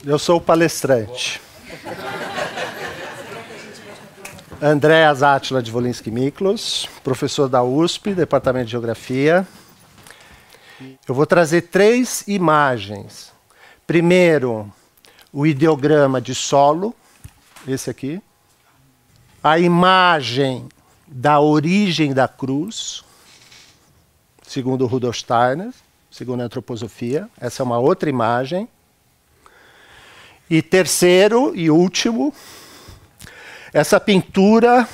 Eu sou o palestrante. Andréas Átila de Wolinski Miklos, professor da USP, Departamento de Geografia. Eu vou trazer 3 imagens. Primeiro, o ideograma de solo, esse aqui. A imagem da origem da cruz, segundo Rudolf Steiner, segundo a antroposofia. Essa é uma outra imagem. E terceiro e último, essa pintura...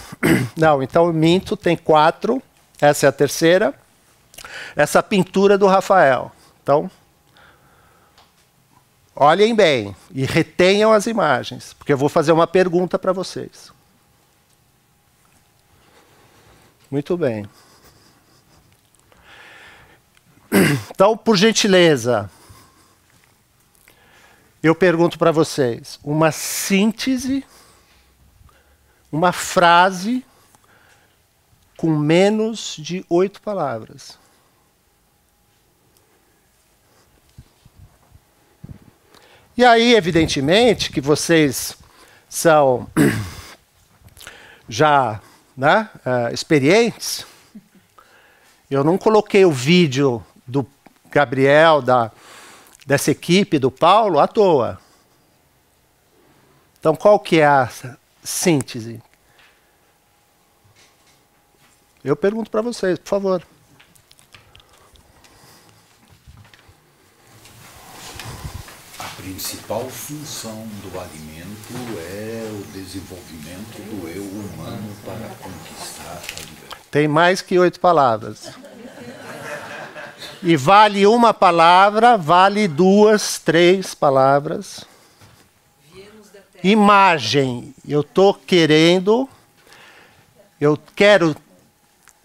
Não, então eu minto, tem 4. Essa é a terceira. Essa pintura do Rafael. Então, olhem bem e retenham as imagens, porque eu vou fazer uma pergunta para vocês. Muito bem. Então, por gentileza, eu pergunto para vocês uma síntese, uma frase com menos de 8 palavras. E aí, evidentemente, que vocês são já experientes. Eu não coloquei o vídeo do Gabriel, dessa equipe, do Paulo, à toa. Então, qual que é a síntese? Eu pergunto para vocês, por favor. A principal função do alimento é o desenvolvimento do eu humano para conquistar a liberdade. Tem mais que 8 palavras. E vale uma palavra, vale 2, 3 palavras. Imagem. Eu quero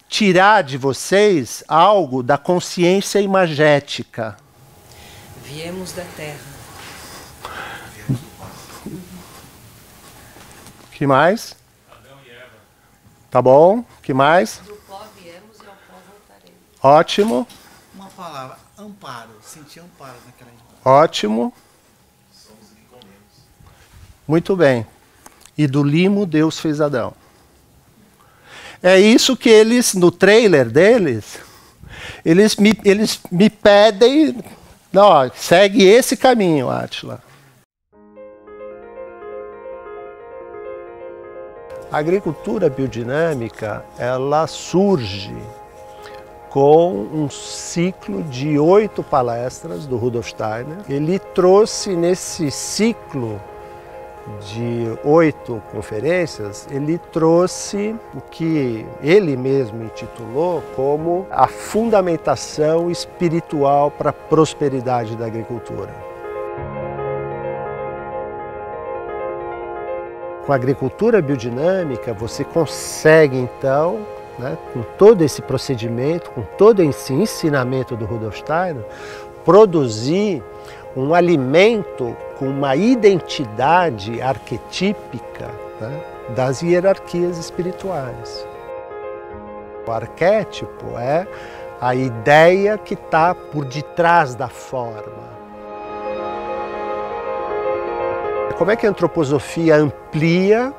tirar de vocês algo da consciência imagética. Viemos da Terra. Que mais? Adão e Eva. Tá bom. Que mais? Do pó viemos e ao pó voltaremos. Ótimo. Uma palavra, amparo. Senti amparo naquela imagem. Ótimo. Muito bem. E do limo Deus fez Adão. É isso que eles, no trailer deles, eles me pedem, não, ó, segue esse caminho, Átila. A agricultura biodinâmica, ela surge com um ciclo de 8 palestras do Rudolf Steiner. Ele trouxe nesse ciclo de 8 conferências, ele trouxe o que ele mesmo intitulou como a fundamentação espiritual para a prosperidade da agricultura. Com a agricultura biodinâmica, você consegue, então, com todo esse procedimento, com todo esse ensinamento do Rudolf Steiner, produzir um alimento com uma identidade arquetípica das hierarquias espirituais. O arquétipo é a ideia que está por detrás da forma. Como é que a antroposofia amplia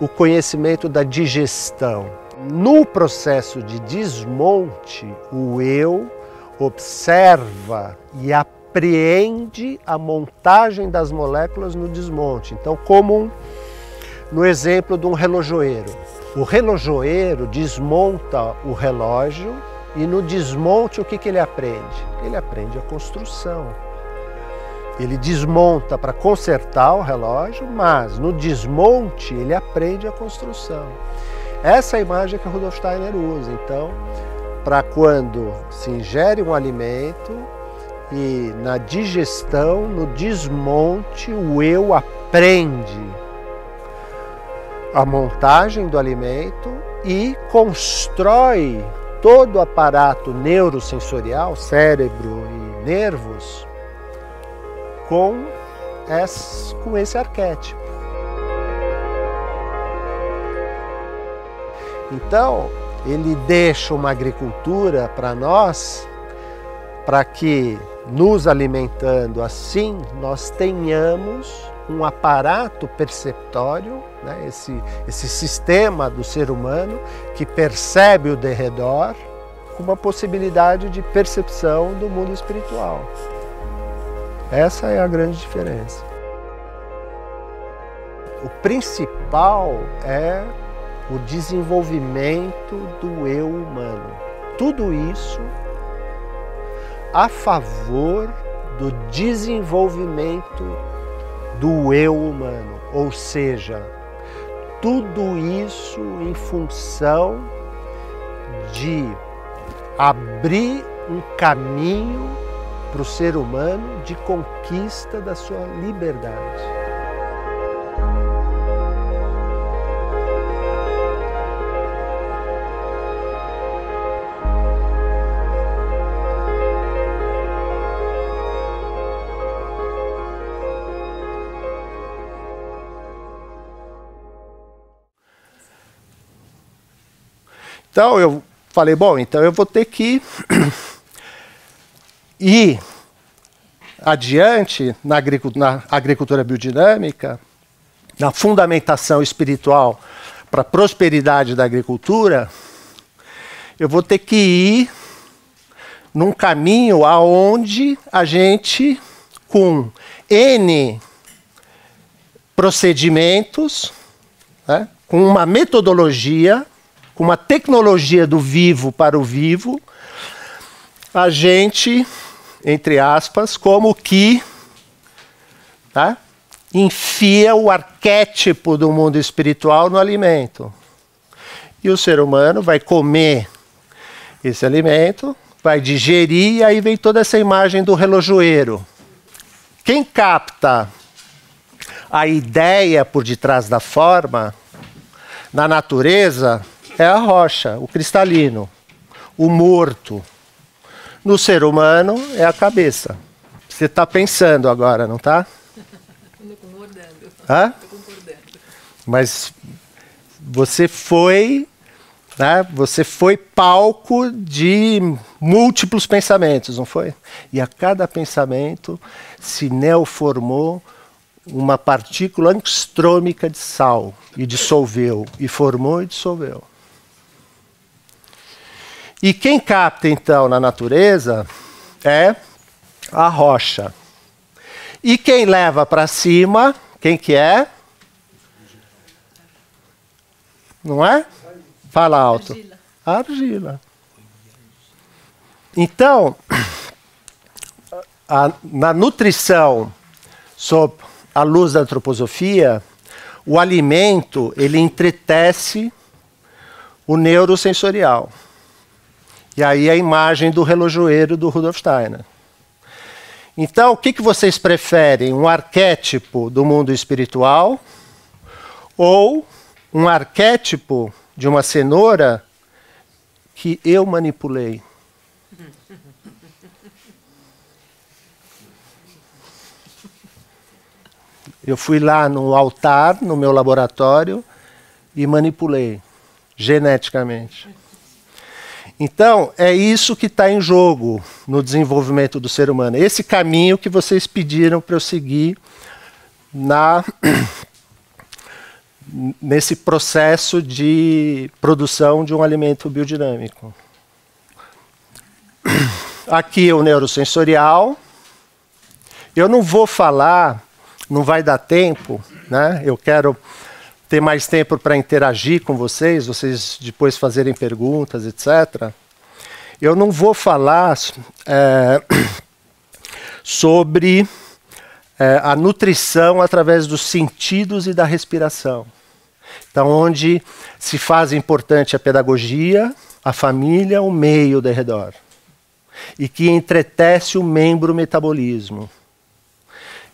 o conhecimento da digestão? No processo de desmonte, o eu observa e apreende a montagem das moléculas no desmonte. Então, como no exemplo de um relojoeiro. O relojoeiro desmonta o relógio e no desmonte o que ele aprende? Ele aprende a construção. Ele desmonta para consertar o relógio, mas no desmonte ele aprende a construção. Essa é a imagem que o Rudolf Steiner usa, então, para quando se ingere um alimento e na digestão, no desmonte, o eu aprende a montagem do alimento e constrói todo o aparato neurosensorial, cérebro e nervos, com esse arquétipo. Então, ele deixa uma agricultura para nós para que, nos alimentando assim, nós tenhamos um aparato perceptório, né? esse sistema do ser humano que percebe o derredor, com uma possibilidade de percepção do mundo espiritual. Essa é a grande diferença. O principal é o desenvolvimento do eu humano. Tudo isso a favor do desenvolvimento do eu humano, ou seja, tudo isso em função de abrir um caminho para o ser humano de conquista da sua liberdade. Então eu falei, bom, então eu vou ter que ir adiante na agricultura biodinâmica, na fundamentação espiritual para a prosperidade da agricultura. Eu vou ter que ir num caminho aonde a gente, com N procedimentos, né, com uma metodologia, com uma tecnologia do vivo para o vivo, a gente, entre aspas, como que, tá, enfia o arquétipo do mundo espiritual no alimento. E o ser humano vai comer esse alimento, vai digerir, e aí vem toda essa imagem do relojoeiro. Quem capta a ideia por detrás da forma, na natureza, é a rocha, o cristalino, o morto. No ser humano é a cabeça. Você está pensando agora, não está? Estou concordando. Hã? Estou concordando. Mas você foi, né, você foi palco de múltiplos pensamentos, não foi? E a cada pensamento se neoformou uma partícula angstrômica de sal e dissolveu, e formou e dissolveu. E quem capta, então, na natureza é a rocha. E quem leva para cima, quem que é? Não é? Fala alto. Argila. A argila. Então, na nutrição, sob a luz da antroposofia, o alimento, ele entretece o neurosensorial. E aí a imagem do relojoeiro do Rudolf Steiner. Então, o que vocês preferem? Um arquétipo do mundo espiritual ou um arquétipo de uma cenoura que eu manipulei? Eu fui lá no altar, no meu laboratório, e manipulei geneticamente. Então, é isso que está em jogo no desenvolvimento do ser humano. Esse caminho que vocês pediram para eu seguir nesse processo de produção de um alimento biodinâmico. Aqui o neurosensorial. Eu não vou falar, não vai dar tempo, né? Eu quero ter mais tempo para interagir com vocês depois fazerem perguntas, etc. Eu não vou falar sobre a nutrição através dos sentidos e da respiração. Então, onde se faz importante a pedagogia, a família, o meio ao redor. E que entretece o membro metabolismo.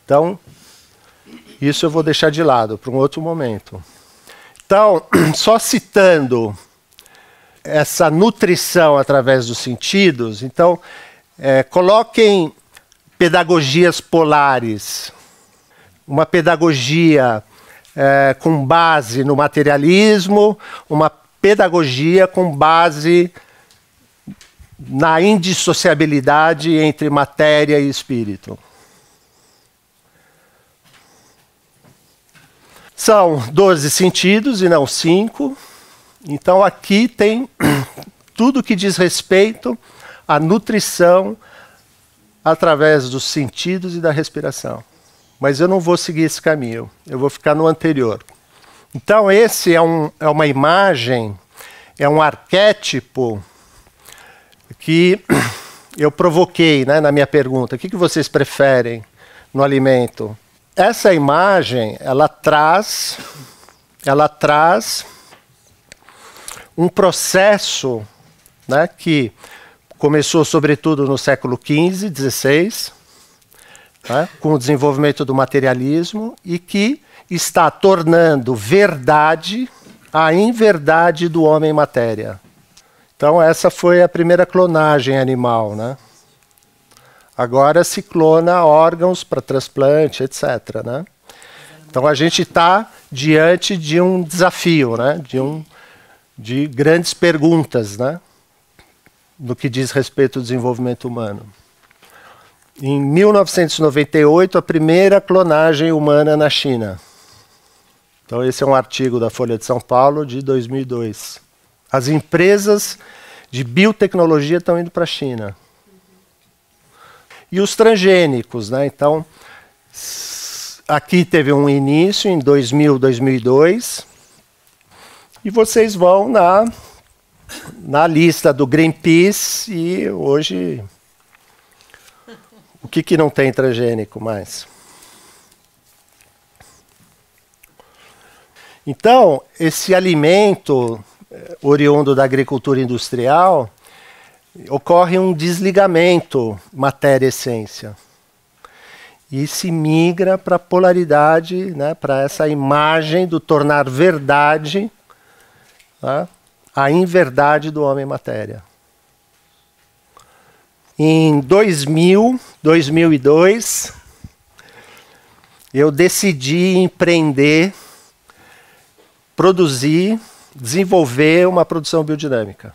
Então, isso eu vou deixar de lado para um outro momento. Então, só citando essa nutrição através dos sentidos, então, coloquem pedagogias polares. Uma pedagogia com base no materialismo, uma pedagogia com base na indissociabilidade entre matéria e espírito. São 12 sentidos e não 5. Então aqui tem tudo que diz respeito à nutrição através dos sentidos e da respiração. Mas eu não vou seguir esse caminho, eu vou ficar no anterior. Então esse é uma imagem, é um arquétipo que eu provoquei, né, na minha pergunta. O que vocês preferem no alimento? Essa imagem, ela traz um processo, né, que começou sobretudo no século XV, XVI, né, com o desenvolvimento do materialismo, e que está tornando verdade a inverdade do homem-matéria. Então essa foi a primeira clonagem animal, né? Agora se clona órgãos para transplante, etc., né? Então a gente está diante de um desafio, né? De grandes perguntas, né? No que diz respeito ao desenvolvimento humano. Em 1998, a primeira clonagem humana na China. Então esse é um artigo da Folha de São Paulo de 2002. As empresas de biotecnologia estão indo para a China. E os transgênicos, né? Então, aqui teve um início em 2000, 2002, e vocês vão na lista do Greenpeace, e hoje, o que não tem transgênico mais? Então, esse alimento oriundo da agricultura industrial, ocorre um desligamento matéria-essência. E se migra para a polaridade, né, para essa imagem do tornar verdade, né, a inverdade do homem-matéria. Em 2000, 2002, eu decidi empreender, produzir, desenvolver uma produção biodinâmica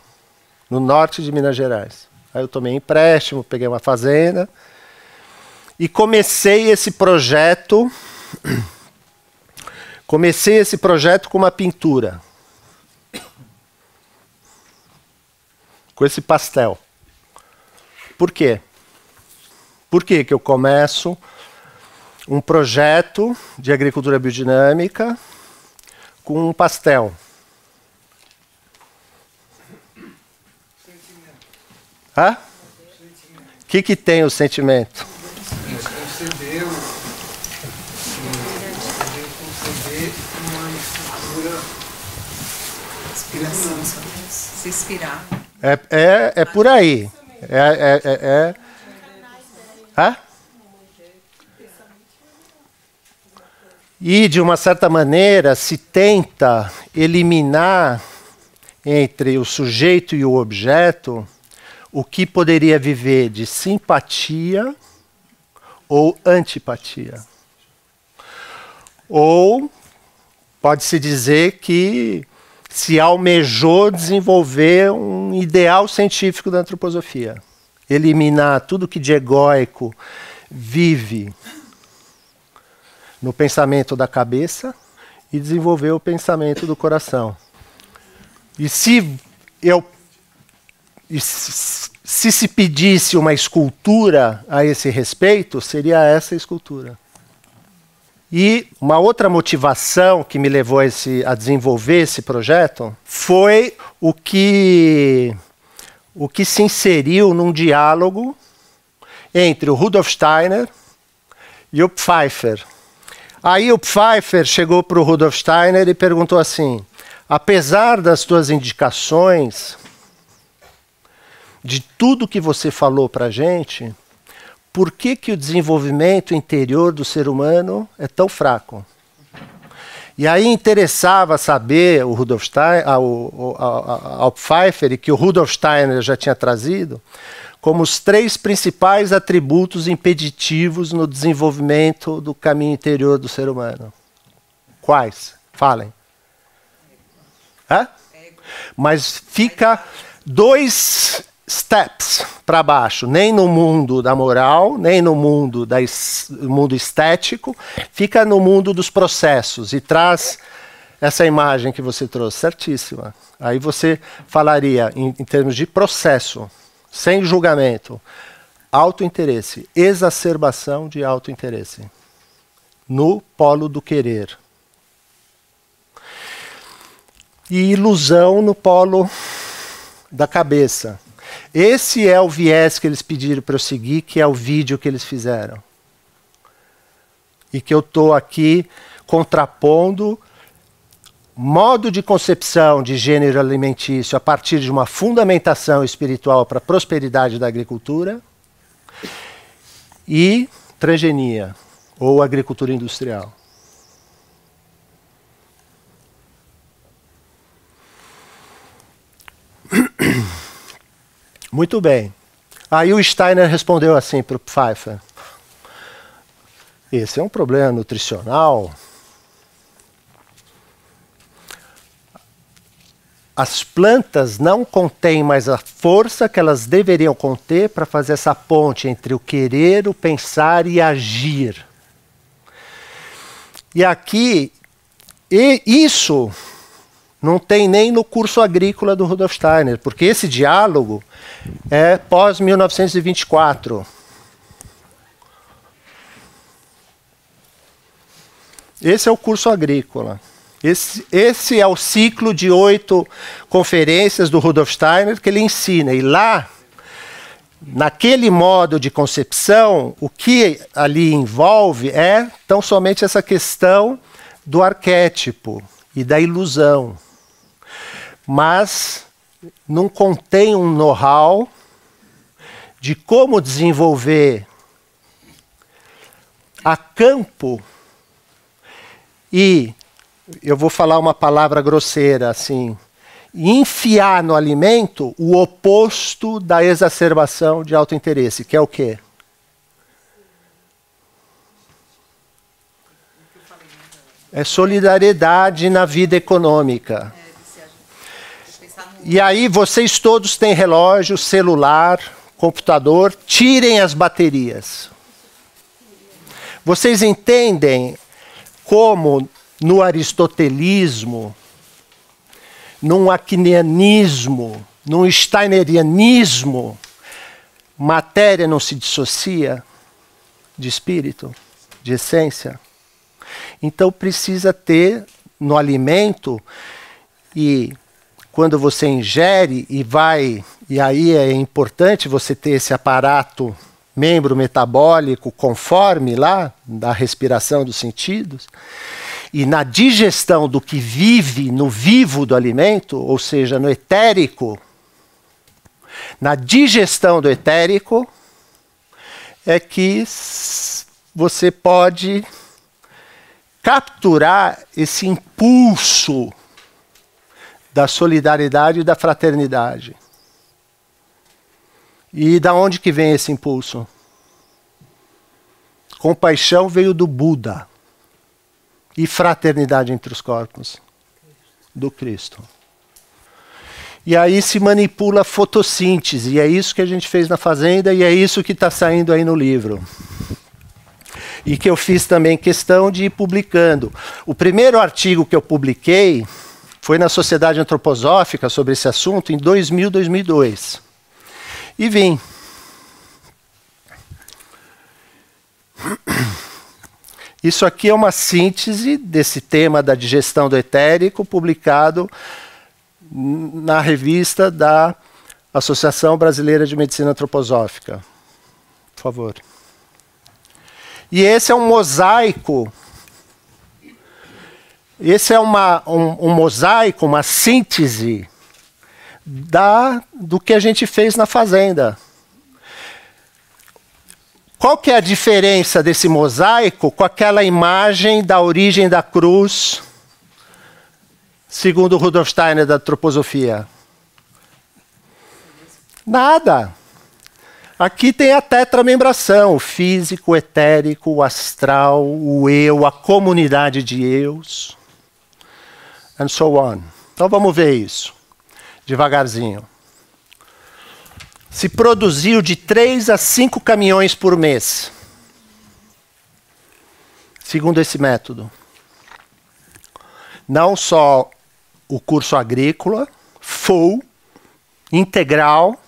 no norte de Minas Gerais. Aí eu tomei empréstimo, peguei uma fazenda e comecei esse projeto com uma pintura, com esse pastel. Por quê? Por que eu começo um projeto de agricultura biodinâmica com um pastel? Hã? O que tem o sentimento? Concebeu uma estrutura, inspiração, se inspirar. É por aí. Hã? E, de uma certa maneira, se tenta eliminar entre o sujeito e o objeto o que poderia viver de simpatia ou antipatia. Ou pode-se dizer que se almejou desenvolver um ideal científico da antroposofia. Eliminar tudo que de egóico vive no pensamento da cabeça e desenvolver o pensamento do coração. E se se pedisse uma escultura a esse respeito, seria essa escultura. E uma outra motivação que me levou a desenvolver esse projeto foi o que se inseriu num diálogo entre o Rudolf Steiner e o Pfeiffer. Aí o Pfeiffer chegou para o Rudolf Steiner e perguntou assim: apesar das tuas indicações, de tudo que você falou para a gente, por que o desenvolvimento interior do ser humano é tão fraco? E aí interessava saber o Rudolf Steiner, ao Pfeiffer, que o Rudolf Steiner já tinha trazido, como os 3 principais atributos impeditivos no desenvolvimento do caminho interior do ser humano. Quais? Falem. Hã? Mas fica 2 steps para baixo, nem no mundo da moral, nem no mundo, mundo estético, fica no mundo dos processos e traz essa imagem que você trouxe, certíssima. Aí você falaria em termos de processo, sem julgamento, autointeresse, exacerbação de autointeresse, no polo do querer. E ilusão no polo da cabeça. Esse é o viés que eles pediram para eu seguir, que é o vídeo que eles fizeram. E que eu estou aqui contrapondo modo de concepção de gênero alimentício a partir de uma fundamentação espiritual para a prosperidade da agricultura e transgenia, ou agricultura industrial. Muito bem. Aí o Steiner respondeu assim para o Pfeiffer: esse é um problema nutricional. As plantas não contêm mais a força que elas deveriam conter para fazer essa ponte entre o querer, o pensar e agir. E aqui, isso não tem nem no curso agrícola do Rudolf Steiner, porque esse diálogo é pós-1924. Esse é o curso agrícola. Esse é o ciclo de 8 conferências do Rudolf Steiner que ele ensina. E lá, naquele modo de concepção, o que ali envolve é tão somente essa questão do arquétipo e da ilusão. Mas não contém um know-how de como desenvolver a campo e, eu vou falar uma palavra grosseira assim, enfiar no alimento o oposto da exacerbação de autointeresse, que é o quê? É solidariedade na vida econômica. E aí vocês todos têm relógio, celular, computador, tirem as baterias. Vocês entendem como no aristotelismo, num aquinianismo, num steinerianismo, matéria não se dissocia de espírito, de essência? Então precisa ter no alimento, e quando você ingere e aí é importante você ter esse aparato membro metabólico conforme lá, da respiração dos sentidos, e na digestão do que vive no vivo do alimento, ou seja, no etérico, na digestão do etérico, é que você pode capturar esse impulso da solidariedade e da fraternidade. E da onde que vem esse impulso? Compaixão veio do Buda. E fraternidade entre os corpos? Do Cristo. E aí se manipula a fotossíntese, e é isso que a gente fez na Fazenda, e é isso que está saindo aí no livro. E que eu fiz também questão de ir publicando. O primeiro artigo que eu publiquei foi na Sociedade Antroposófica sobre esse assunto em 2000, 2002. E vim. Isso aqui é uma síntese desse tema da digestão do etérico, publicado na revista da Associação Brasileira de Medicina Antroposófica. Por favor. E esse é um mosaico. Esse é um mosaico, uma síntese do que a gente fez na Fazenda. Qual que é a diferença desse mosaico com aquela imagem da origem da cruz, segundo Rudolf Steiner da antroposofia? Nada. Aqui tem a tetramembração, o físico, o etérico, o astral, o eu, a comunidade de eus, and so on. Então vamos ver isso, devagarzinho. se produziu de 3 a 5 caminhões por mês, segundo esse método. Não só o curso agrícola, full, integral,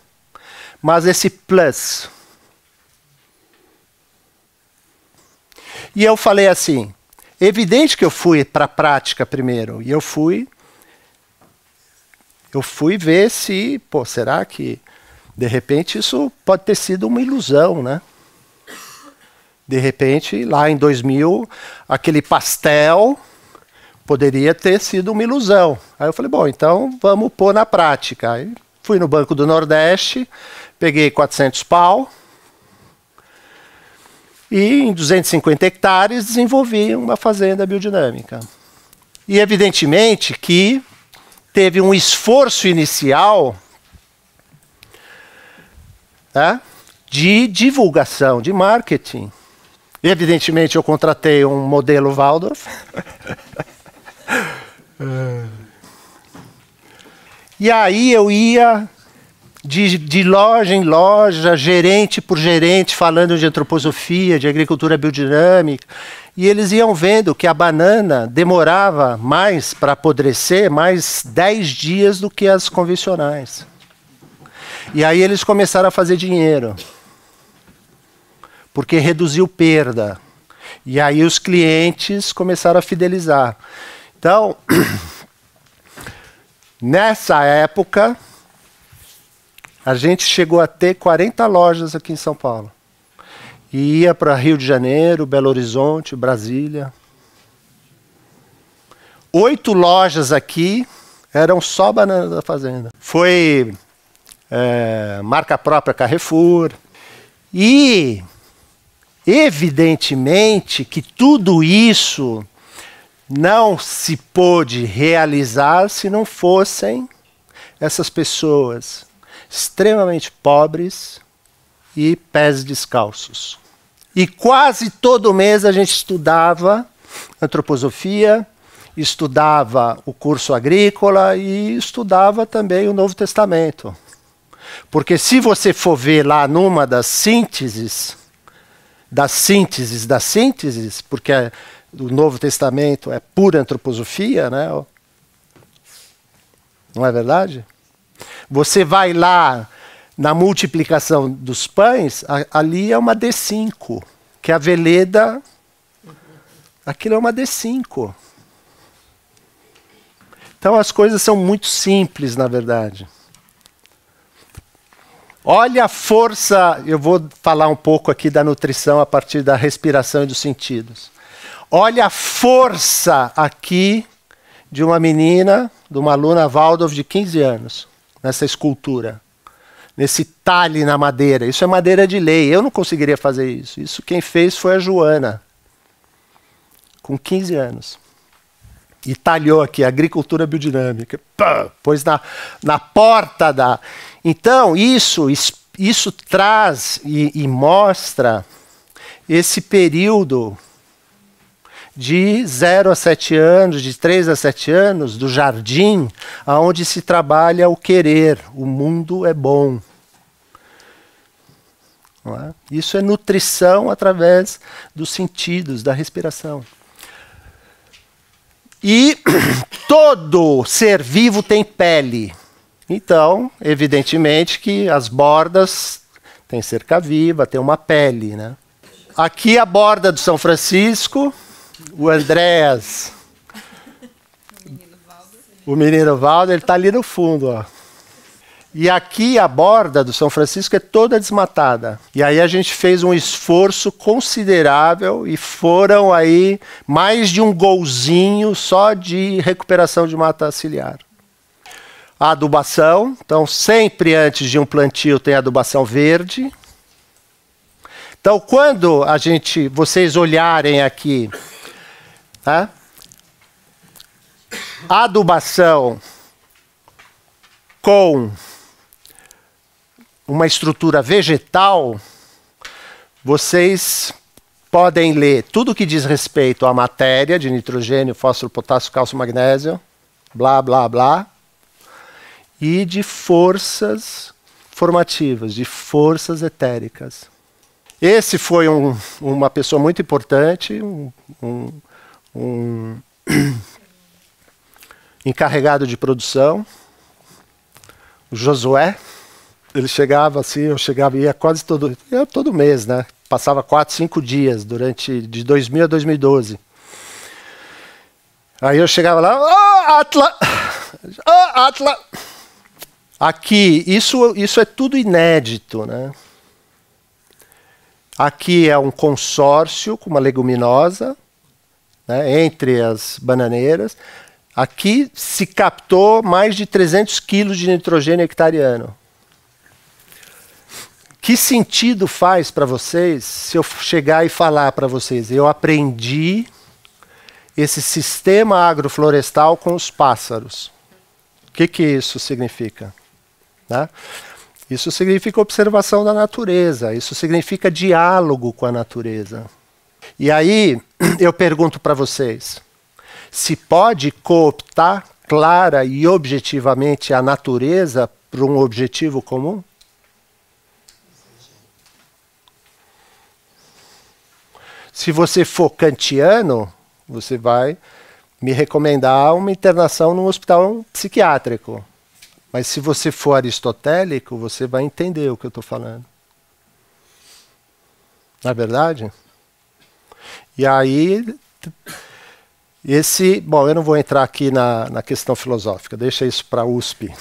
mas esse plus. E eu falei assim, evidente que eu fui para a prática primeiro, e eu fui ver se, pô, será que de repente isso pode ter sido uma ilusão, né? De repente, lá em 2000, aquele pastel poderia ter sido uma ilusão. Aí eu falei, bom, então vamos pôr na prática. Aí fui no Banco do Nordeste, peguei 400 pau e em 250 hectares desenvolvi uma fazenda biodinâmica. E evidentemente que teve um esforço inicial, né, de divulgação, de marketing. E, evidentemente, eu contratei um modelo Waldorf. E aí eu ia de loja em loja, gerente por gerente, falando de antroposofia, de agricultura biodinâmica. E eles iam vendo que a banana demorava mais para apodrecer, mais 10 dias do que as convencionais. E aí eles começaram a fazer dinheiro, porque reduziu perda. E aí os clientes começaram a fidelizar. Então, nessa época, a gente chegou a ter 40 lojas aqui em São Paulo. E ia para Rio de Janeiro, Belo Horizonte, Brasília. 8 lojas aqui eram só banana da fazenda. Foi marca própria Carrefour. E, evidentemente, que tudo isso não se pôde realizar se não fossem essas pessoas extremamente pobres e pés descalços. E quase todo mês a gente estudava antroposofia, estudava o curso agrícola e estudava também o Novo Testamento. Porque se você for ver lá numa das sínteses, porque o Novo Testamento é pura antroposofia, né? Não é verdade? Você vai lá na multiplicação dos pães, ali é uma D5, que a veleda, aquilo é uma D5. Então as coisas são muito simples, na verdade. Olha a força, eu vou falar um pouco aqui da nutrição a partir da respiração e dos sentidos. Olha a força aqui de uma menina, de uma aluna Waldorf de 15 anos, nessa escultura, nesse talhe na madeira. Isso é madeira de lei, eu não conseguiria fazer isso. Isso quem fez foi a Joana, com 15 anos. E talhou aqui, agricultura biodinâmica. Pá, pôs na porta da... Então, isso traz e mostra esse período de 0 a 7 anos, de 3 a 7 anos, do jardim, onde se trabalha o querer. O mundo é bom. Não é? Isso é nutrição através dos sentidos, da respiração. E todo ser vivo tem pele. Então, evidentemente que as bordas têm cerca viva, tem uma pele, né? Aqui a borda do São Francisco, o Andréas, o menino Valdo, ele está ali no fundo, ó. E aqui a borda do São Francisco é toda desmatada. E aí a gente fez um esforço considerável e foram aí mais de um golzinho só de recuperação de mata ciliar. A adubação, então sempre antes de um plantio tem adubação verde. Então quando vocês olharem aqui, tá? Adubação com uma estrutura vegetal, vocês podem ler tudo que diz respeito à matéria de nitrogênio, fósforo, potássio, cálcio, magnésio, blá, blá, blá, e de forças informativas, de forças etéricas. Esse foi uma pessoa muito importante, um encarregado de produção, o Josué. Ele chegava assim, eu chegava, ia quase todo mês, né? Passava 4, 5 dias de 2000 a 2012. Aí eu chegava lá, Atla! Atla! Aqui, isso é tudo inédito, né? Aqui é um consórcio com uma leguminosa, né, entre as bananeiras. Aqui se captou mais de 300 quilos de nitrogênio hectariano. Que sentido faz para vocês se eu chegar e falar para vocês, eu aprendi esse sistema agroflorestal com os pássaros? O que isso significa? Né? Isso significa observação da natureza, isso significa diálogo com a natureza. E aí eu pergunto para vocês, se pode cooptar clara e objetivamente a natureza para um objetivo comum? Se você for kantiano, você vai me recomendar uma internação num hospital psiquiátrico. Mas se você for aristotélico, você vai entender o que eu estou falando. Não é verdade? E aí, bom, eu não vou entrar aqui na questão filosófica, deixa isso para a USP.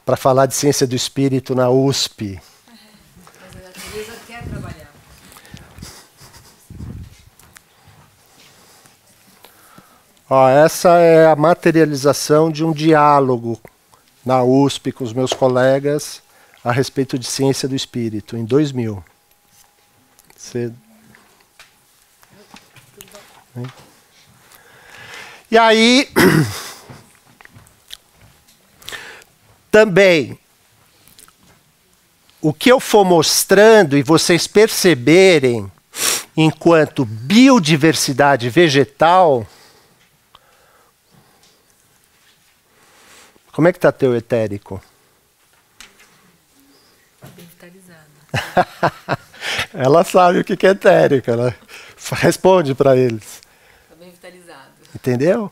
Para falar de ciência do espírito na USP. Mas a natureza quer trabalhar. Ó, essa é a materialização de um diálogo na USP com os meus colegas a respeito de ciência do espírito, em 2000. E aí, também, o que eu for mostrando e vocês perceberem enquanto biodiversidade vegetal. Como é que está teu etérico? Bem vitalizado. Ela sabe o que é etérico, ela responde para eles. Está bem vitalizado. Entendeu?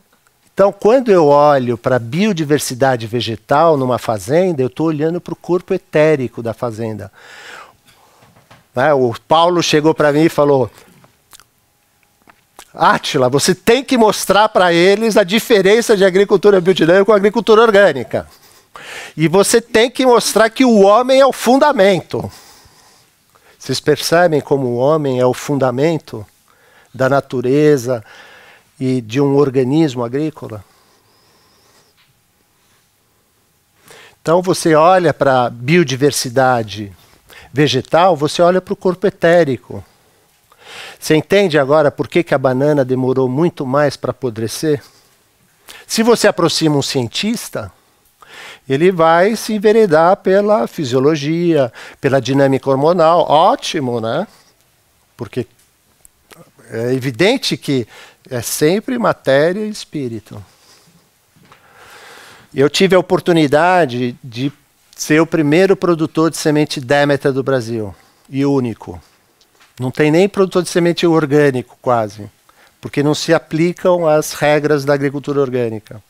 Então, quando eu olho para a biodiversidade vegetal numa fazenda, eu estou olhando para o corpo etérico da fazenda. Né? O Paulo chegou para mim e falou, Átila, você tem que mostrar para eles a diferença de agricultura biodinâmica com agricultura orgânica. E você tem que mostrar que o homem é o fundamento. Vocês percebem como o homem é o fundamento da natureza e de um organismo agrícola? Então você olha para a biodiversidade vegetal, você olha para o corpo etérico. Você entende agora por que a banana demorou muito mais para apodrecer? Se você aproxima um cientista, ele vai se enveredar pela fisiologia, pela dinâmica hormonal. Ótimo, né? Porque é evidente que é sempre matéria e espírito. Eu tive a oportunidade de ser o primeiro produtor de semente Demeter do Brasil, e único. Não tem nem produtor de semente orgânico, quase, porque não se aplicam as regras da agricultura orgânica.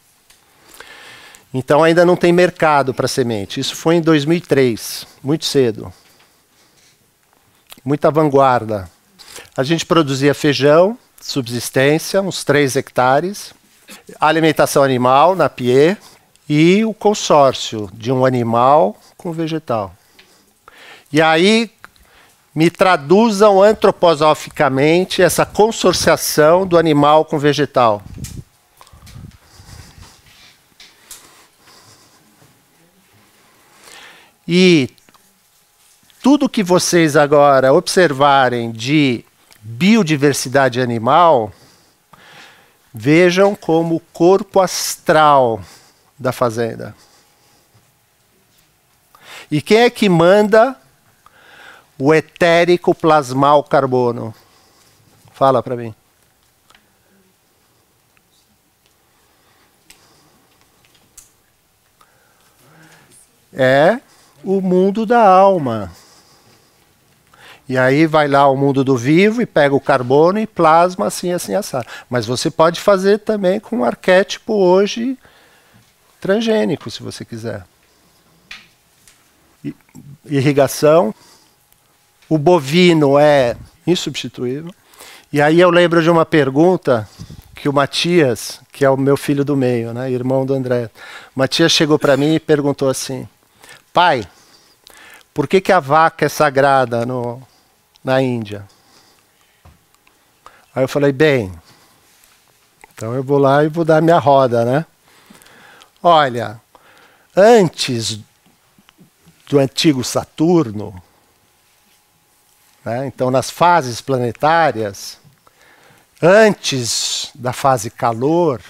Então ainda não tem mercado para semente. Isso foi em 2003, muito cedo. Muita vanguarda. A gente produzia feijão, subsistência, uns 3 hectares, alimentação animal na PIE e o consórcio de um animal com vegetal. E aí me traduzam antroposoficamente essa consorciação do animal com vegetal. E tudo que vocês agora observarem de biodiversidade animal, vejam como o corpo astral da fazenda. E quem é que manda o etérico plasmar o carbono? Fala para mim. É o mundo da alma. E aí vai lá o mundo do vivo e pega o carbono e plasma assim, assim, assado. Mas você pode fazer também com um arquétipo hoje transgênico, se você quiser. Irrigação. O bovino é insubstituível. E aí eu lembro de uma pergunta que o Matias, que é o meu filho do meio, né, irmão do André, Matias chegou para mim e perguntou assim: pai, por que a vaca é sagrada na Índia? Aí eu falei, bem, então eu vou lá e vou dar minha roda, né? Olha, antes do antigo Saturno, né, então nas fases planetárias, antes da fase calor,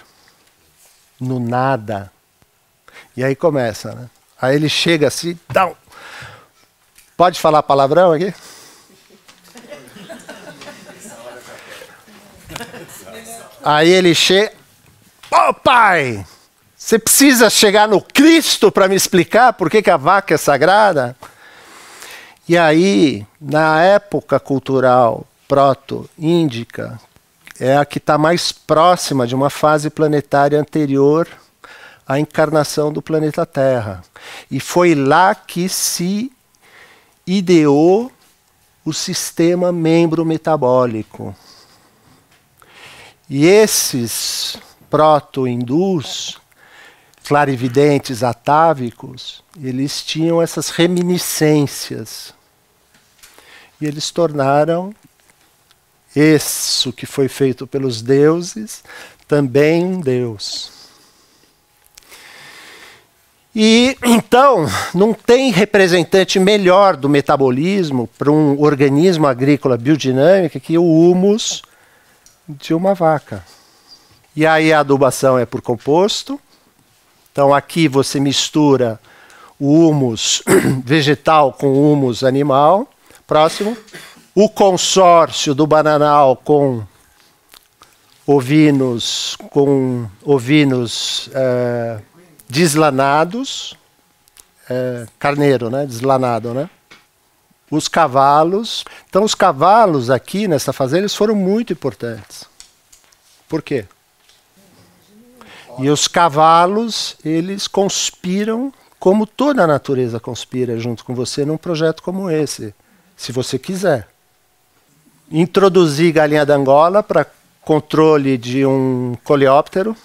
no nada. E aí começa, né? Aí ele chega assim, dá um... Pode falar palavrão aqui? Aí ele chega, ô pai, você precisa chegar no Cristo para me explicar por que a vaca é sagrada? E aí, na época cultural proto-índica, é a que está mais próxima de uma fase planetária anterior à encarnação do planeta Terra. E foi lá que se ideou o sistema membro-metabólico. E esses proto-hindus, clarividentes atávicos, eles tinham essas reminiscências. E eles tornaram isso que foi feito pelos deuses também um deus. E então, não tem representante melhor do metabolismo para um organismo agrícola biodinâmico que o humus de uma vaca. E aí a adubação é por composto. Então aqui você mistura o humus vegetal com o humus animal. Próximo. O consórcio do bananal com ovinos deslanados, carneiro, né? Deslanado, né? Os cavalos. Então os cavalos aqui nessa fazenda eles foram muito importantes. Por quê? E os cavalos, eles conspiram como toda a natureza conspira junto com você num projeto como esse, se você quiser. Introduzir galinha d'Angola para controle de um coleóptero.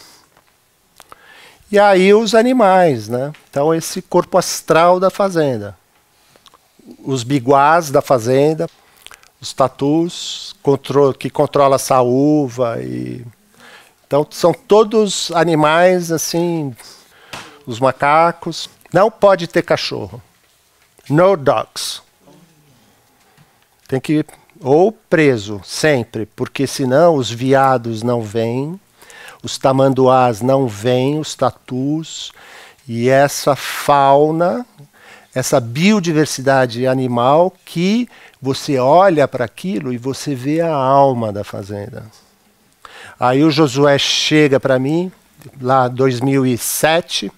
E aí os animais, né? Então esse corpo astral da fazenda. Os biguás da fazenda, os tatus, que controla a saúva. Então são todos animais assim, os macacos. Não pode ter cachorro. No dogs. Tem que... Ou preso, sempre, porque senão os veados não vêm, os tamanduás não vêm, os tatus, e essa fauna, essa biodiversidade animal que você olha para aquilo e você vê a alma da fazenda. Aí o Josué chega para mim, lá em 2007,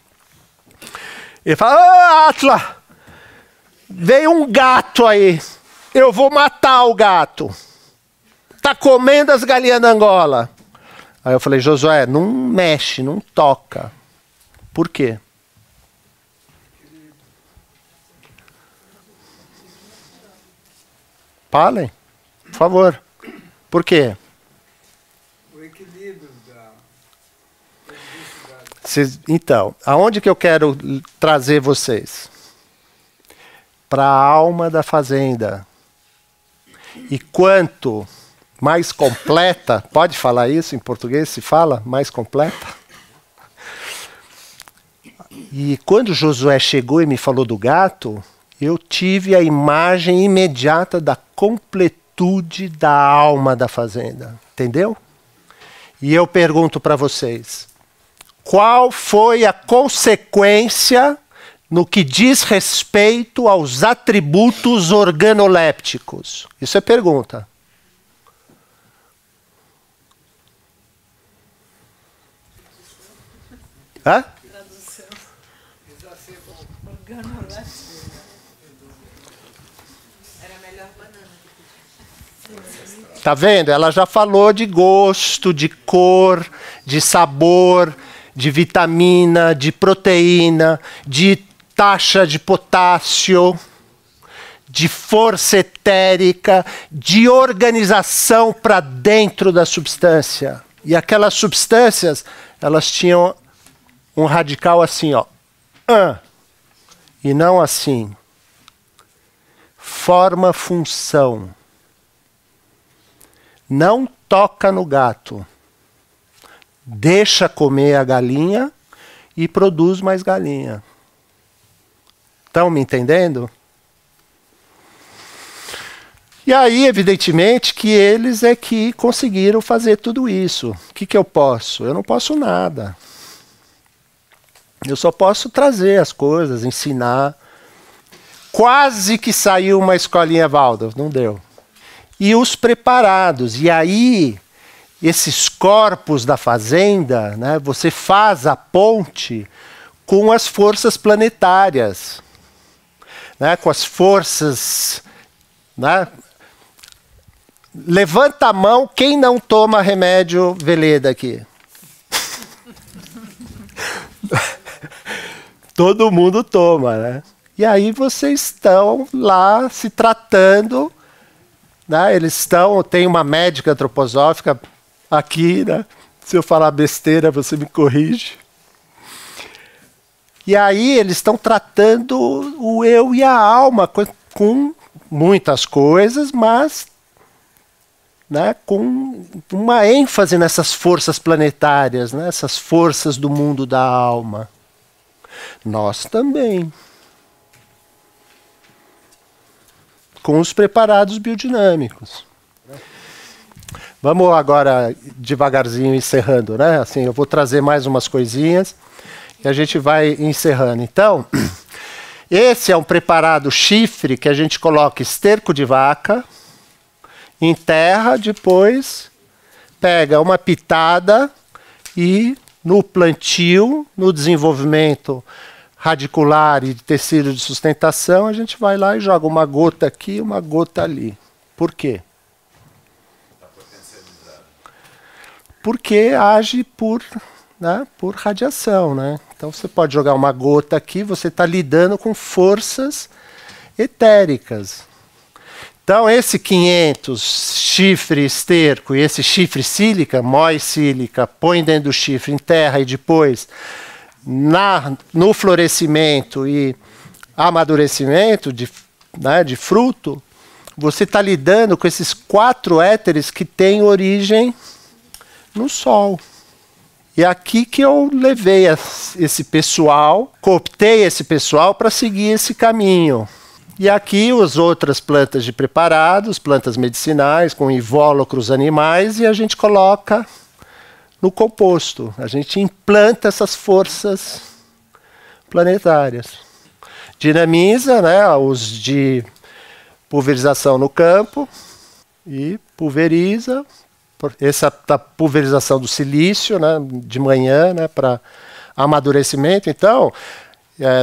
e fala, ô Atla, veio um gato aí. Eu vou matar o gato. Tá comendo as galinhas da Angola. Aí eu falei, Josué, não mexe, não toca. Por quê? Falem, por favor. Por quê? O equilíbrio da Então, aonde que eu quero trazer vocês? Para a alma da fazenda. E quanto mais completa, pode falar isso em português? Se fala mais completa? E quando Josué chegou e me falou do gato, eu tive a imagem imediata da completude da alma da fazenda. Entendeu? E eu pergunto para vocês, qual foi a consequência no que diz respeito aos atributos organolépticos? Isso é pergunta. Hã? Tradução. Organoléptico. Era a melhor banana que podia. Tá vendo? Ela já falou de gosto, de cor, de sabor, de vitamina, de proteína, de taxa de potássio, de força etérica, de organização para dentro da substância. E aquelas substâncias, elas tinham um radical assim, ó. E não assim. Forma, função. Não toca no gato. Deixa comer a galinha e produz mais galinha. Estão me entendendo? E aí, evidentemente, que eles é que conseguiram fazer tudo isso. O que eu posso? Eu não posso nada. Eu só posso trazer as coisas, ensinar. Quase que saiu uma escolinha Waldorf, não deu. E os preparados. E aí, esses corpos da fazenda, né, você faz a ponte com as forças planetárias, né, com as forças... Né? Levanta a mão quem não toma remédio Veleda aqui. Todo mundo toma, né? E aí vocês estão lá se tratando, né? Eles estão, tem uma médica antroposófica aqui, né? Se eu falar besteira, você me corrige. E aí eles estão tratando o eu e a alma com muitas coisas, mas, né, com uma ênfase nessas forças planetárias, né, essas forças do mundo da alma. Nós também. Com os preparados biodinâmicos. Vamos agora devagarzinho encerrando, né? Assim, eu vou trazer mais umas coisinhas e a gente vai encerrando. Então, esse é um preparado chifre que a gente coloca esterco de vaca, enterra, depois pega uma pitada e no plantio, no desenvolvimento radicular e de tecido de sustentação, a gente vai lá e joga uma gota aqui, uma gota ali. Por quê? Porque age por radiação, né? Então você pode jogar uma gota aqui, você está lidando com forças etéricas. Então esse 500 chifre esterco e esse chifre sílica, mói sílica, põe dentro do chifre, enterra e depois no florescimento e amadurecimento de fruto, você está lidando com esses 4 éteres que têm origem no Sol. E aqui que eu levei esse pessoal, cooptei esse pessoal para seguir esse caminho. E aqui as outras plantas de preparados, plantas medicinais, com invólucros animais, e a gente coloca no composto. A gente implanta essas forças planetárias. Dinamiza, né, os de pulverização no campo e pulveriza. Essa pulverização do silício, né, de manhã, né, para amadurecimento. Então,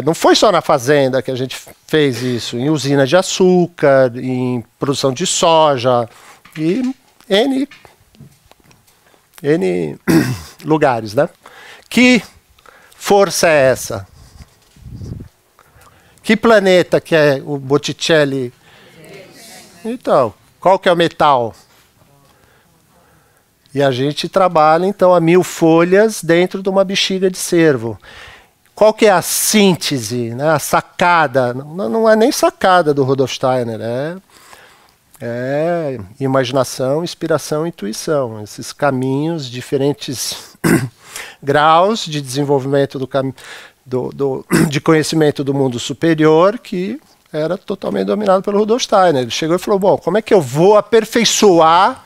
não foi só na fazenda que a gente fez isso, em usina de açúcar, em produção de soja, e N lugares, né? Que força é essa? Que planeta que é o Botticelli? Então, qual que é o metal? E a gente trabalha, então, a 1000 folhas dentro de uma bexiga de cervo. Qual que é a síntese, né? A sacada? Não é nem sacada do Rudolf Steiner, é imaginação, inspiração, intuição. Esses caminhos, diferentes graus de desenvolvimento de conhecimento do mundo superior, que era totalmente dominado pelo Rudolf Steiner. Ele chegou e falou, bom, como é que eu vou aperfeiçoar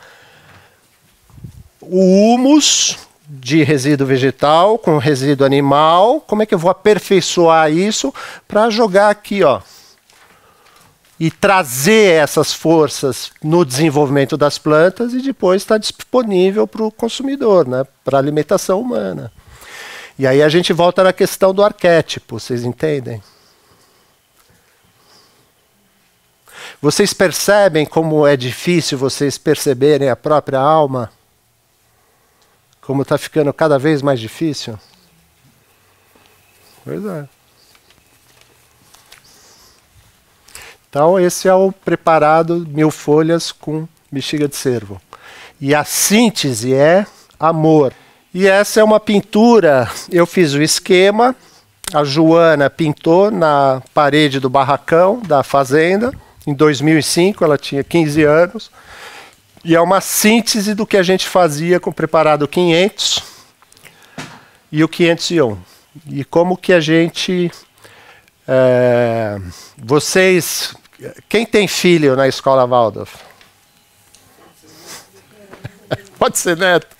o humus de resíduo vegetal com resíduo animal? Como é que eu vou aperfeiçoar isso para jogar aqui, ó, e trazer essas forças no desenvolvimento das plantas e depois estar disponível para o consumidor, né, para a alimentação humana. E aí a gente volta na questão do arquétipo, vocês entendem? Vocês percebem como é difícil vocês perceberem a própria alma? Como está ficando cada vez mais difícil? Pois é. Então esse é o preparado 1000 folhas com bexiga de cervo. E a síntese é amor. E essa é uma pintura, eu fiz o esquema, a Joana pintou na parede do barracão da fazenda, em 2005, ela tinha 15 anos. E é uma síntese do que a gente fazia com o preparado 500 e o 501. E como que a gente... vocês... Quem tem filho na escola Waldorf? Pode ser neto.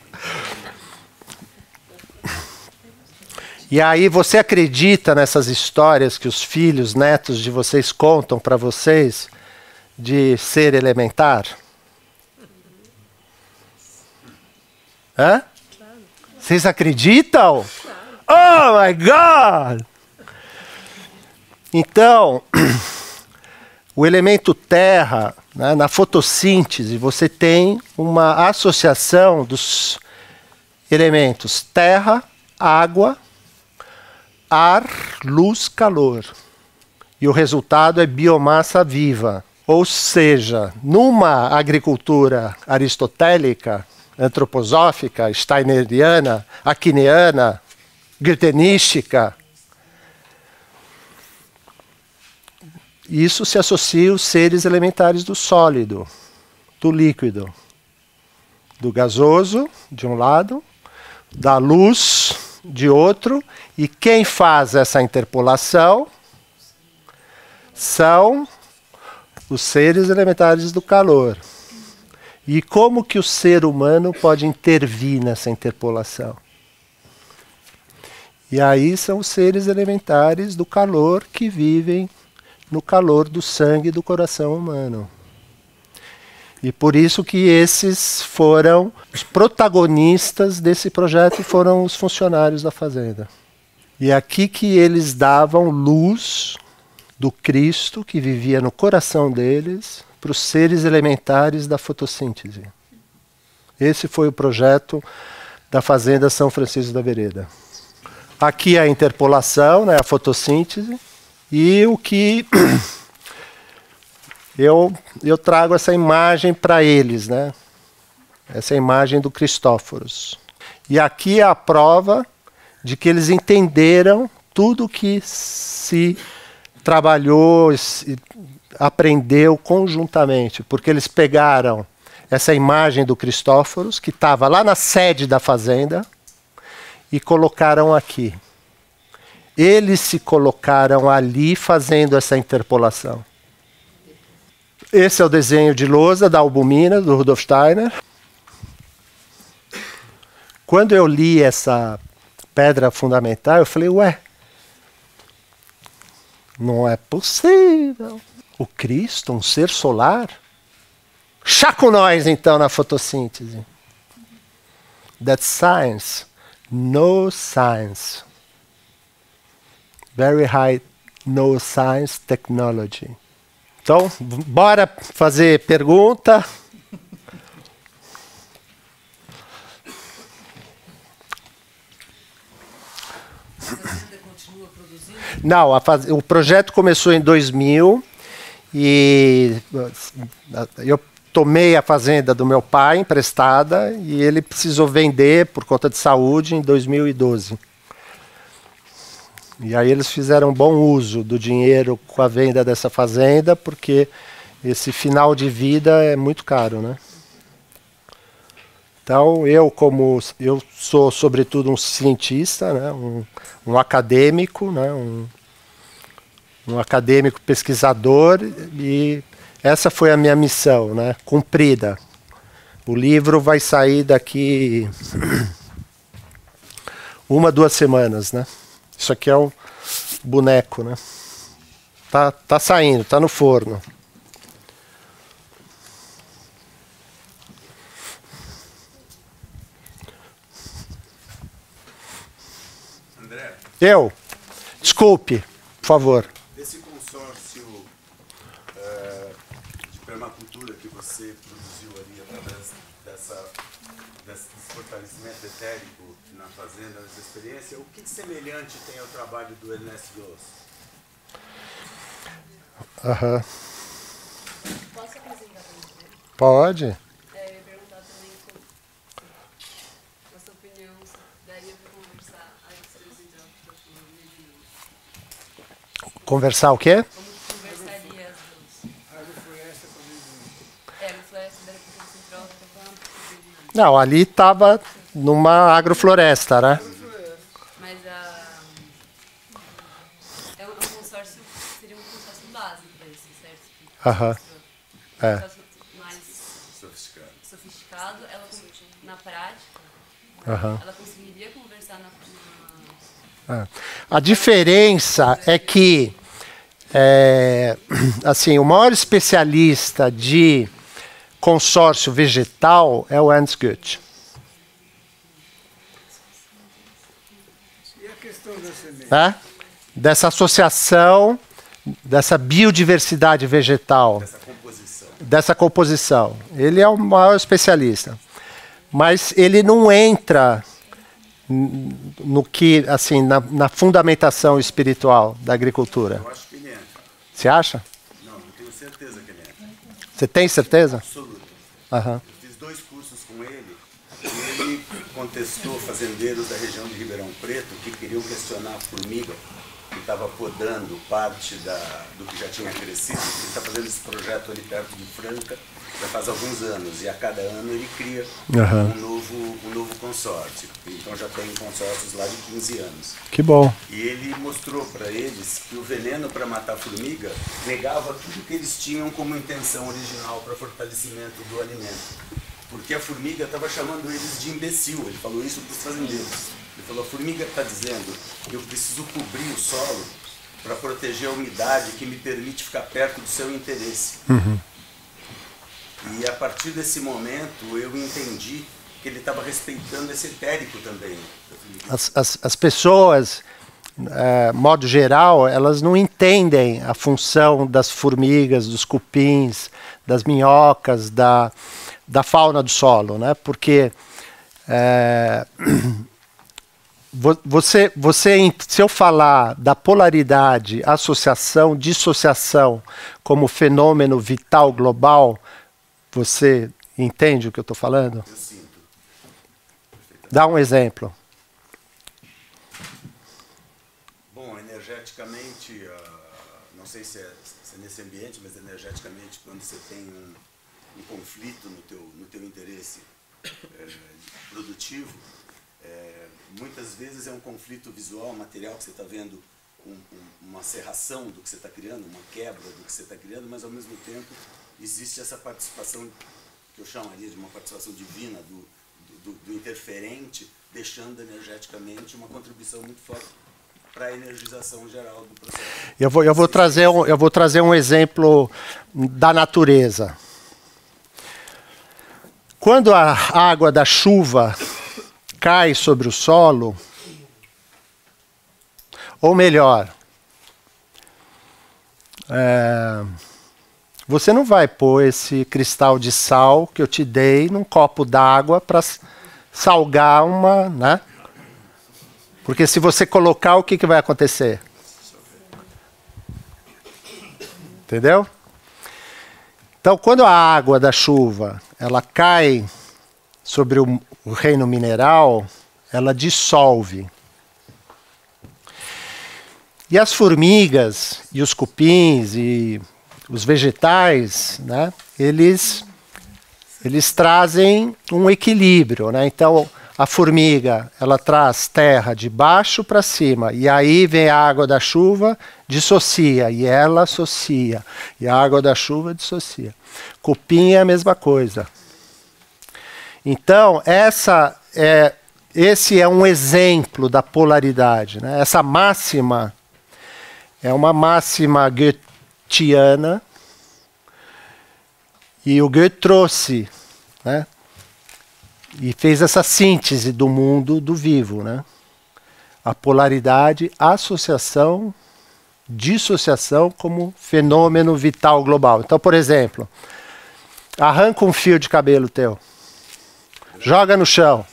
E aí você acredita nessas histórias que os filhos, netos de vocês contam para vocês de ser elementar? Hã? Vocês acreditam? Oh my God! Então, o elemento terra, né, na fotossíntese, você tem uma associação dos elementos terra, água, ar, luz, calor. E o resultado é biomassa viva. Ou seja, numa agricultura aristotélica, antroposófica, steineriana, aquiniana, goethenística, isso se associa aos seres elementares do sólido, do líquido, do gasoso, de um lado, da luz, de outro, e quem faz essa interpolação são os seres elementares do calor. E como que o ser humano pode intervir nessa interpolação? E aí são os seres elementares do calor que vivem no calor do sangue do coração humano. E por isso que esses foram os protagonistas desse projeto, foram os funcionários da fazenda. E é aqui que eles davam luz do Cristo que vivia no coração deles para os seres elementares da fotossíntese. Esse foi o projeto da Fazenda São Francisco da Vereda. Aqui a interpolação, né, a fotossíntese, e o que eu trago essa imagem para eles, né? Essa imagem do Cristóforos. E aqui é a prova de que eles entenderam tudo que se trabalhou, se aprendeu conjuntamente, porque eles pegaram essa imagem do Cristóforos, que estava lá na sede da fazenda, e colocaram aqui. Eles se colocaram ali fazendo essa interpolação. Esse é o desenho de lousa da albumina, do Rudolf Steiner. Quando eu li essa pedra fundamental, eu falei, ué, não é possível. O Cristo, um ser solar? Chá com nós, então, na fotossíntese. That's science. No science. Very high no science technology. Então, bora fazer pergunta. Não, o projeto começou em 2000 e eu tomei a fazenda do meu pai emprestada e ele precisou vender por conta de saúde em 2012. E aí eles fizeram bom uso do dinheiro com a venda dessa fazenda, porque esse final de vida é muito caro, né? Então eu sou sobretudo um cientista, né? um acadêmico, né? um acadêmico pesquisador, e essa foi a minha missão, né? Cumprida. O livro vai sair daqui 1-2 semanas, né? Isso aqui é um boneco, né? Tá saindo, tá no forno. André. Desculpe, por favor. Desse consórcio permacultura que você produziu ali através desse fortalecimento etérico na fazenda, nessa experiência, o que de semelhante tem ao trabalho do Ernest Bloch? Aham. Posso apresentar para você? Pode. Eu ia perguntar também na sua opinião, se daria para conversar a diferença entre a filosofia e a Conversar o quê? como conversaria as duas? Agrofloresta com meio É, no floresta daria para você troca para falar um pouco de Não, ali estava numa agrofloresta, né? mas é um consórcio, seria um consórcio básico para isso, certo? Aham. Um É. consórcio mais sofisticado, ela na prática, Aham. ela conseguiria conversar na A diferença é que assim, o maior especialista de consórcio vegetal é o Ernst Goethe. E a questão da semente? Né? Dessa associação, dessa biodiversidade vegetal, dessa composição. Ele é o maior especialista. Mas ele não entra no que, assim, na fundamentação espiritual da agricultura. Eu acho que ele entra. Você acha? Não, eu tenho certeza que ele entra. Você tem certeza? Absoluta. Aham. Eu fiz 2 cursos com ele e ele contestou fazendeiros da região de Ribeirão Preto que queriam questionar a formiga que estava podando parte do que já tinha crescido. Ele está fazendo esse projeto ali perto de Franca já faz alguns anos e a cada ano ele cria um novo consórcio. Então já tem consórcios lá de 15 anos. Que bom. E ele mostrou para eles que o veneno para matar a formiga negava tudo que eles tinham como intenção original para fortalecimento do alimento. Porque a formiga estava chamando eles de imbecil. Ele falou isso para os fazendeiros. Ele falou, a formiga está dizendo que eu preciso cobrir o solo para proteger a umidade que me permite ficar perto do seu interesse. E a partir desse momento eu entendi que ele estava respeitando esse etérico também. As pessoas, modo geral, elas não entendem a função das formigas, dos cupins, das minhocas, da fauna do solo, né? Porque se eu falar da polaridade, associação, dissociação como fenômeno vital global, você entende o que eu estou falando? Eu sinto. Dá um exemplo. Bom, energeticamente, não sei se é nesse ambiente, mas energeticamente, quando você tem um conflito no teu interesse produtivo, muitas vezes é um conflito visual, material, que você está vendo uma serração do que você está criando, uma quebra do que você está criando, mas ao mesmo tempo existe essa participação, que eu chamaria de uma participação divina do interferente, deixando energeticamente uma contribuição muito forte para a energização geral do processo. Eu vou trazer um exemplo da natureza. Quando a água da chuva cai sobre o solo, ou melhor, você não vai pôr esse cristal de sal que eu te dei num copo d'água para salgar uma, né? Porque se você colocar, o que vai acontecer? Entendeu? Então, quando a água da chuva ela cai sobre o reino mineral, ela dissolve. E as formigas e os cupins e os vegetais, né, eles trazem um equilíbrio, né? Então, a formiga, ela traz terra de baixo para cima, e aí vem a água da chuva, dissocia, e ela associa, e a água da chuva dissocia. Cupim é a mesma coisa. Então, esse é um exemplo da polaridade, né? Essa máxima é uma máxima goetheana, e o Goethe trouxe, né? E fez essa síntese do mundo do vivo, né? A polaridade, associação, dissociação como fenômeno vital global. Então, por exemplo, Arranca um fio de cabelo teu. Joga no chão.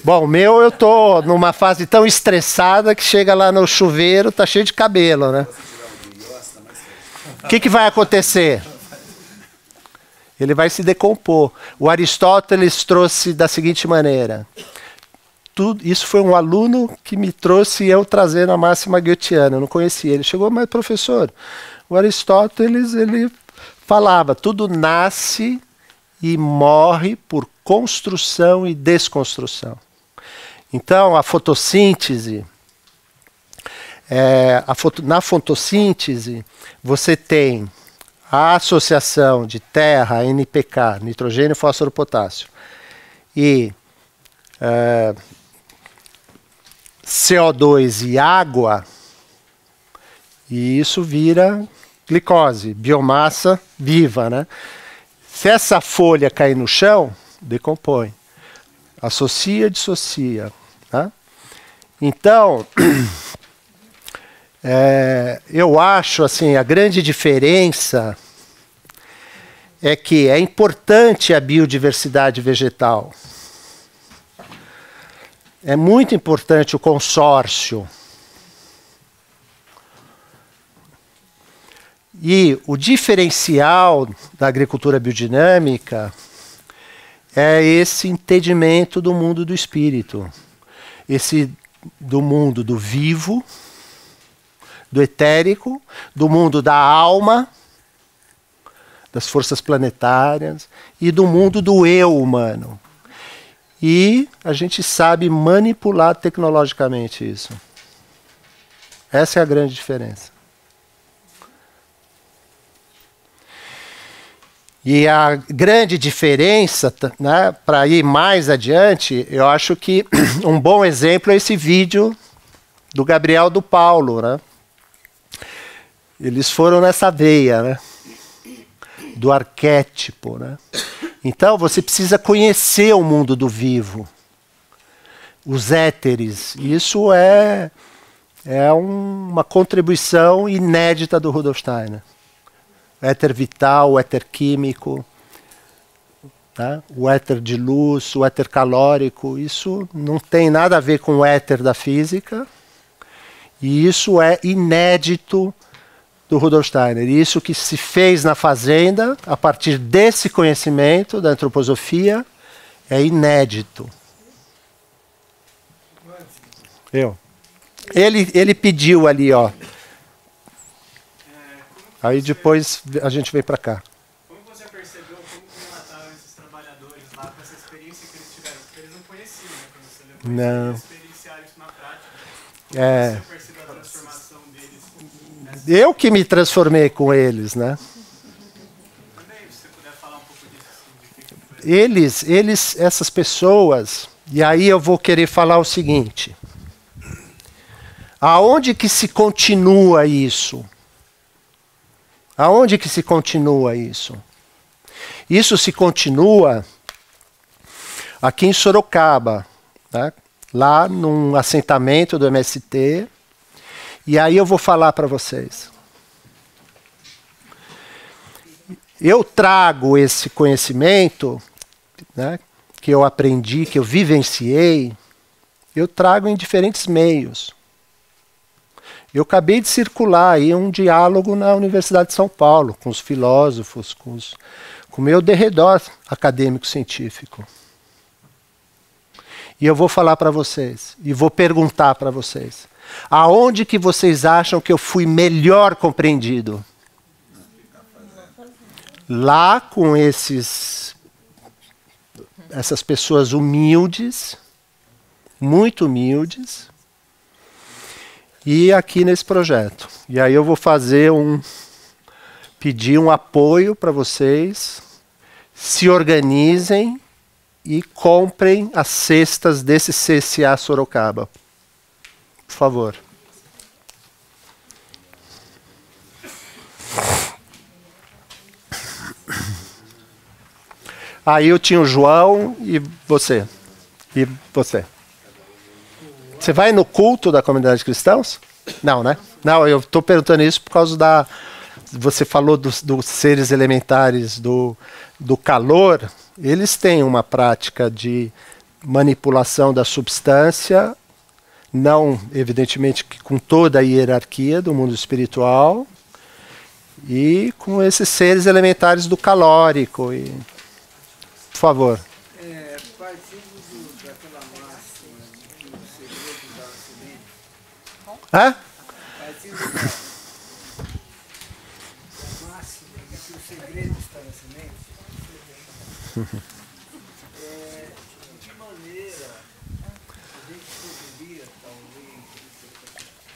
Bom, o meu eu tô numa fase tão estressada que chega lá no chuveiro, tá cheio de cabelo, né? O que vai acontecer? Ele vai se decompor. O Aristóteles trouxe da seguinte maneira. Isso foi um aluno que me trouxe eu trazendo a máxima goetheana. Eu não conhecia. Ele chegou, mas professor, o Aristóteles ele falava, tudo nasce e morre por construção e desconstrução. Então, a fotossíntese, na fotossíntese, você tem a associação de terra, NPK, nitrogênio, fósforo, potássio, e CO2 e água, e isso vira glicose, biomassa viva, né? Se essa folha cair no chão, decompõe. Associa, dissocia. Tá? Então, eu acho assim, a grande diferença é que é importante a biodiversidade vegetal. É muito importante o consórcio. E o diferencial da agricultura biodinâmica é esse entendimento do mundo do espírito, do mundo do vivo, do etérico, do mundo da alma, das forças planetárias e do mundo do eu humano. E a gente sabe manipular tecnologicamente isso. Essa é a grande diferença. E a grande diferença, né, para ir mais adiante, eu acho que um bom exemplo é esse vídeo do Gabriel do Paulo. Né? Eles foram nessa veia, né, do arquétipo. Né? Então você precisa conhecer o mundo do vivo, os éteres. Isso é uma contribuição inédita do Rudolf Steiner. O éter vital, o éter químico, tá? O éter de luz, o éter calórico, isso não tem nada a ver com o éter da física, e isso é inédito do Rudolf Steiner. E isso que se fez na fazenda, a partir desse conhecimento da antroposofia, é inédito. Ele pediu ali, ó. Aí depois a gente vem para cá. Como você percebeu, como relataram esses trabalhadores lá com essa experiência que eles tiveram? Porque eles não conheciam, né? Quando você levou não. Eles experienciaram isso na prática. Como você percebeu a transformação deles? Eu que me transformei com eles, né? Também, se você puder falar um pouco disso. Assim, eles, essas pessoas, e aí eu vou querer falar o seguinte. Aonde que se continua isso? Aonde que se continua isso? Isso se continua aqui em Sorocaba, né? Lá num assentamento do MST. E aí eu vou falar para vocês. Eu trago esse conhecimento, né, que eu aprendi, que eu vivenciei, eu trago em diferentes meios. Eu acabei de circular aí um diálogo na Universidade de São Paulo, com os filósofos, com o meu derredor acadêmico-científico. E eu vou falar para vocês, e vou perguntar para vocês, aonde que vocês acham que eu fui melhor compreendido? Lá com essas pessoas humildes, muito humildes, e aqui nesse projeto. E aí eu vou pedir um apoio para vocês, se organizem e comprem as cestas desse CCA Sorocaba. Por favor. Aí eu tinha o João e você. E você. Você vai no culto da comunidade de cristãos? Não, né? Não, eu estou perguntando isso por causa você falou dos seres elementares do calor, eles têm uma prática de manipulação da substância, não, evidentemente, com toda a hierarquia do mundo espiritual, e com esses seres elementares do calórico. Por favor. Partindo daquela máxima que o segredo da semente, Hã? partindo da máxima de que o segredo está na semente, de que maneira a gente poderia, talvez,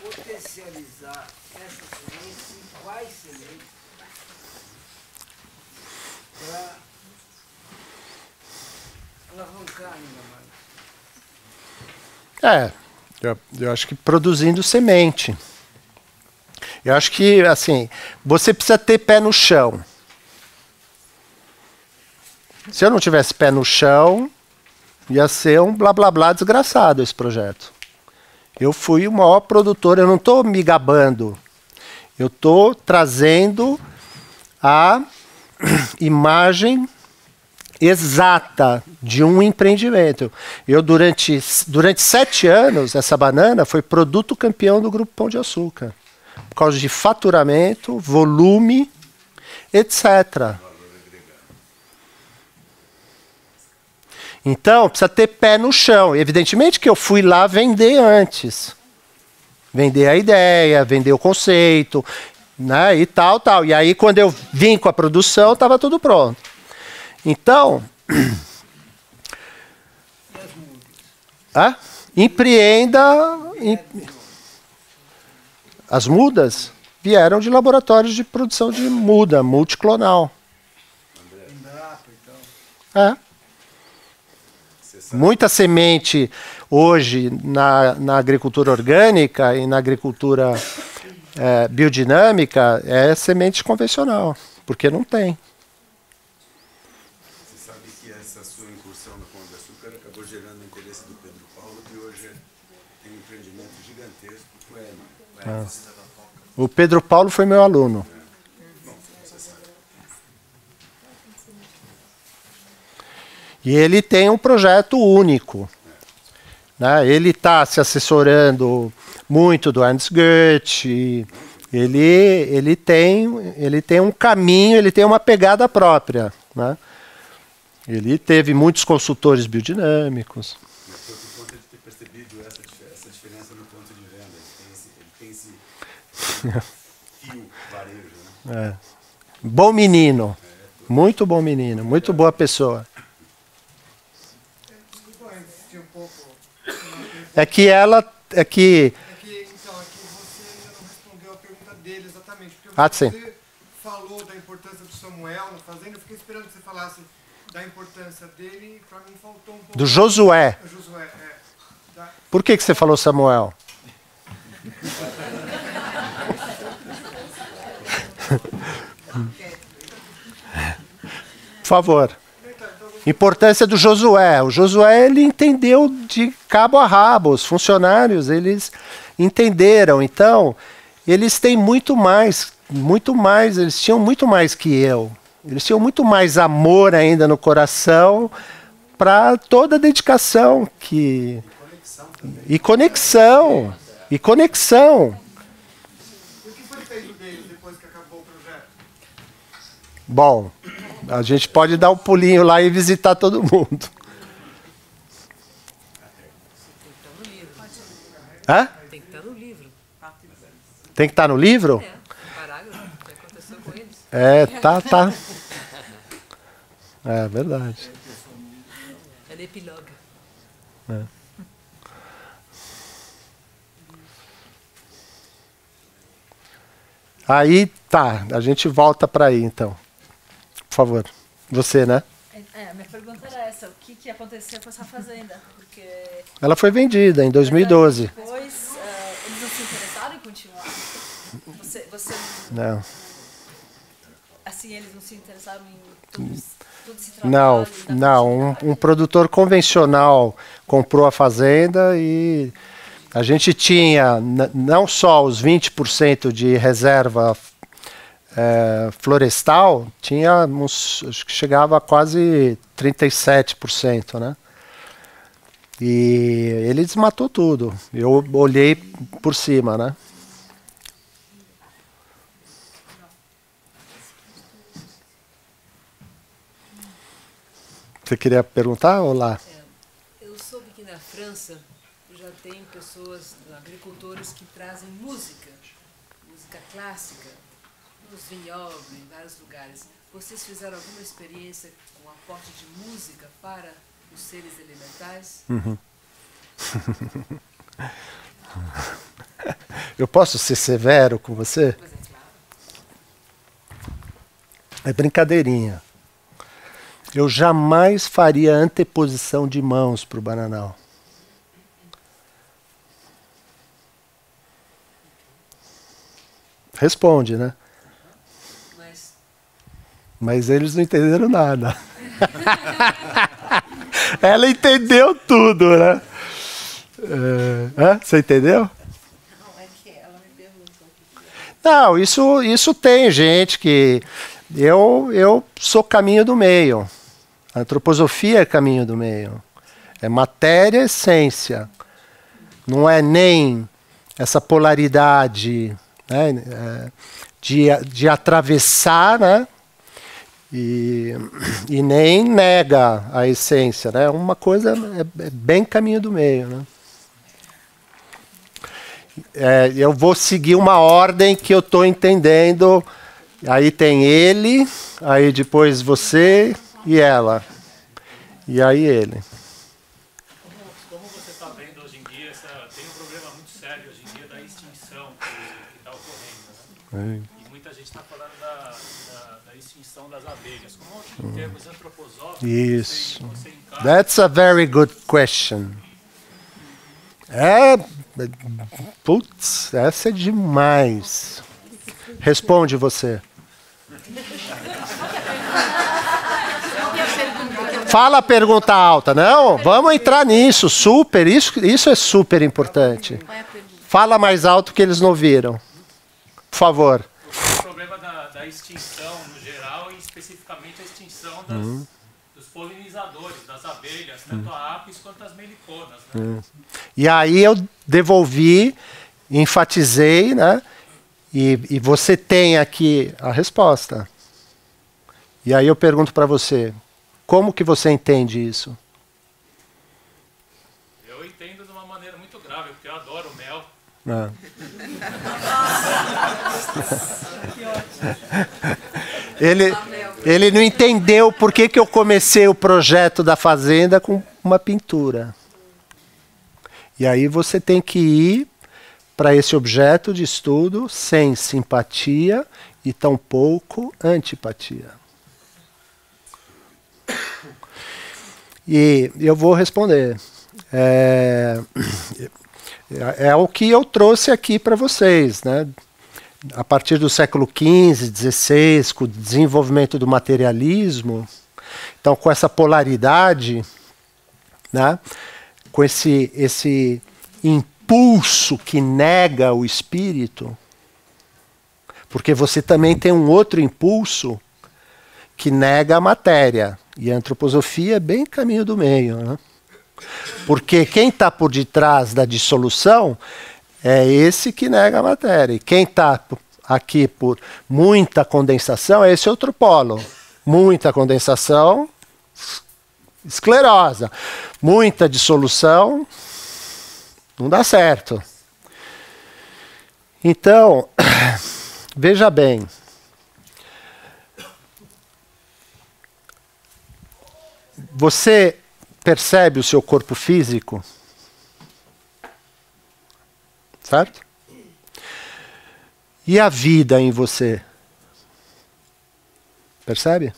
potencializar essa semente em quais sementes para alavancar ainda mais? Eu acho que produzindo semente. Eu acho que, assim, você precisa ter pé no chão. Se eu não tivesse pé no chão, ia ser um blá blá blá desgraçado esse projeto. Eu fui o maior produtor, eu não estou me gabando. Eu estou trazendo a imagem exata de um empreendimento. Eu, durante 7 anos, essa banana foi produto campeão do Grupo Pão de Açúcar. Por causa de faturamento, volume, etc. Então, precisa ter pé no chão. Evidentemente que eu fui lá vender antes. Vender a ideia, vender o conceito, né, e tal. E aí, quando eu vim com a produção, estava tudo pronto. Então, empreenda. As mudas vieram de laboratórios de produção de muda, multiclonal. Muita semente hoje na agricultura orgânica e na agricultura biodinâmica é semente convencional, porque não tem. Você sabe que essa sua incursão no Pão de Açúcar acabou gerando o interesse do Pedro Paulo, que hoje tem um empreendimento gigantesco com ele. O Pedro Paulo foi meu aluno. E ele tem um projeto único. Né? Ele está se assessorando muito do Ernst Goethe. Ele tem um caminho, ele tem uma pegada própria. Né? Ele teve muitos consultores biodinâmicos. Por conta de ter percebido essa diferença no ponto de venda. Ele tem esse fio varejo. Né? Bom menino. Muito bom menino. Muito boa pessoa. É que ela... então, aqui você ainda não respondeu a pergunta dele exatamente. Porque você falou da importância do Samuel na fazenda, eu fiquei esperando que você falasse da importância dele, e para mim faltou um pouco... Do Josué. Josué, Por que você falou Samuel? Por favor. Importância do Josué. O Josué, ele entendeu de cabo a rabo. Os funcionários, eles entenderam. Então, eles têm muito mais, eles tinham muito mais que eu. Eles tinham muito mais amor ainda no coração para toda a dedicação que... E conexão. E o que foi feito deles depois que acabou o projeto? Bom, a gente pode dar um pulinho lá e visitar todo mundo. Hã? Tem que estar no livro. Tem que estar no livro? Parágrafo, o que aconteceu com eles. Tá. É verdade. É no epílogo. Aí, tá, a gente volta para aí, então. Por favor. Você, né? Minha pergunta era essa, o que aconteceu com essa fazenda? Porque Ela foi vendida em 2012. depois eles não se interessaram em continuar. Você Não. assim, eles não se interessaram em todo esse trabalho? Não. Um produtor convencional comprou a fazenda e a gente tinha não só os 20% de reserva florestal tinha acho que chegava a quase 37%, né? E ele desmatou tudo. Eu olhei por cima, né? Você queria perguntar ou lá? Eu soube que na França já tem pessoas, agricultores que trazem música clássica, nos vinhos, em vários lugares. Vocês fizeram alguma experiência com aporte de música para os seres elementais? Uhum. Eu posso ser severo com você? Mas é claro. É brincadeirinha. Eu jamais faria anteposição de mãos para o bananal. Responde, né? Mas eles não entenderam nada. Ela entendeu tudo, né? Você entendeu? Não, é que ela me perguntou. Não, isso tem gente que... Eu sou caminho do meio. A antroposofia é caminho do meio. É matéria e essência. Não é nem essa polaridade, né, de atravessar, né, e nem nega a essência. Né? Uma coisa é bem caminho do meio. Né? Eu vou seguir uma ordem que eu estou entendendo. Aí tem ele, aí depois você e ela. E aí ele. Como você está vendo hoje em dia, tem um problema muito sério hoje em dia da extinção que está ocorrendo. Né? E muita gente está falando da extinção das abelhas. Como em termos antroposóficos, Isso. você encara... That's a very good question. Putz, essa é demais. Responde você. Fala a pergunta alta. Não, vamos entrar nisso. Super, isso é super importante. Fala mais alto que eles não ouviram. Por favor. O problema da extinção no geral e especificamente a extinção dos polinizadores, das abelhas, tanto a apis quanto as meliponas. Né? E aí eu devolvi, enfatizei, né? E você tem aqui a resposta. E aí eu pergunto para você, como que você entende isso? Eu entendo de uma maneira muito grave, porque eu adoro mel. Ele não entendeu por que eu comecei o projeto da fazenda com uma pintura. E aí você tem que ir para esse objeto de estudo sem simpatia e tampouco antipatia. E eu vou responder. É o que eu trouxe aqui para vocês, né? A partir do século XV, XVI, com o desenvolvimento do materialismo, então com essa polaridade, né? Com esse impulso que nega o espírito, porque você também tem um outro impulso que nega a matéria. E a antroposofia é bem caminho do meio. Né? Porque quem está por detrás da dissolução é esse que nega a matéria. E quem está aqui por muita condensação é esse outro polo. Muita condensação, esclerosa. Muita dissolução, não dá certo. Então, veja bem. Você percebe o seu corpo físico? Certo? E a vida em você? Percebe?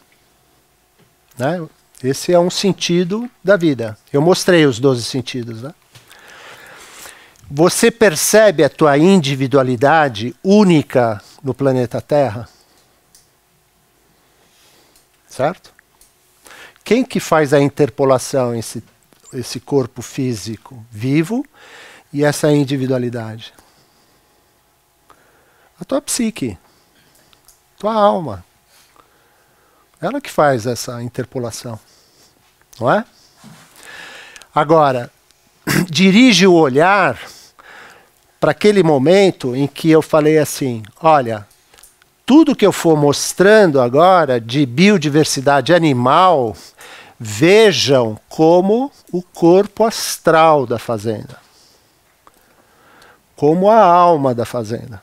Né? Esse é um sentido da vida. Eu mostrei os 12 sentidos. Né? Você percebe a tua individualidade única no planeta Terra? Certo? Quem que faz a interpolação entre esse corpo físico vivo e essa individualidade? A tua psique. Tua alma. Ela que faz essa interpolação. Não é? Agora, dirige o olhar para aquele momento em que eu falei assim, olha, tudo que eu for mostrando agora de biodiversidade animal, vejam como o corpo astral da fazenda. Como a alma da fazenda.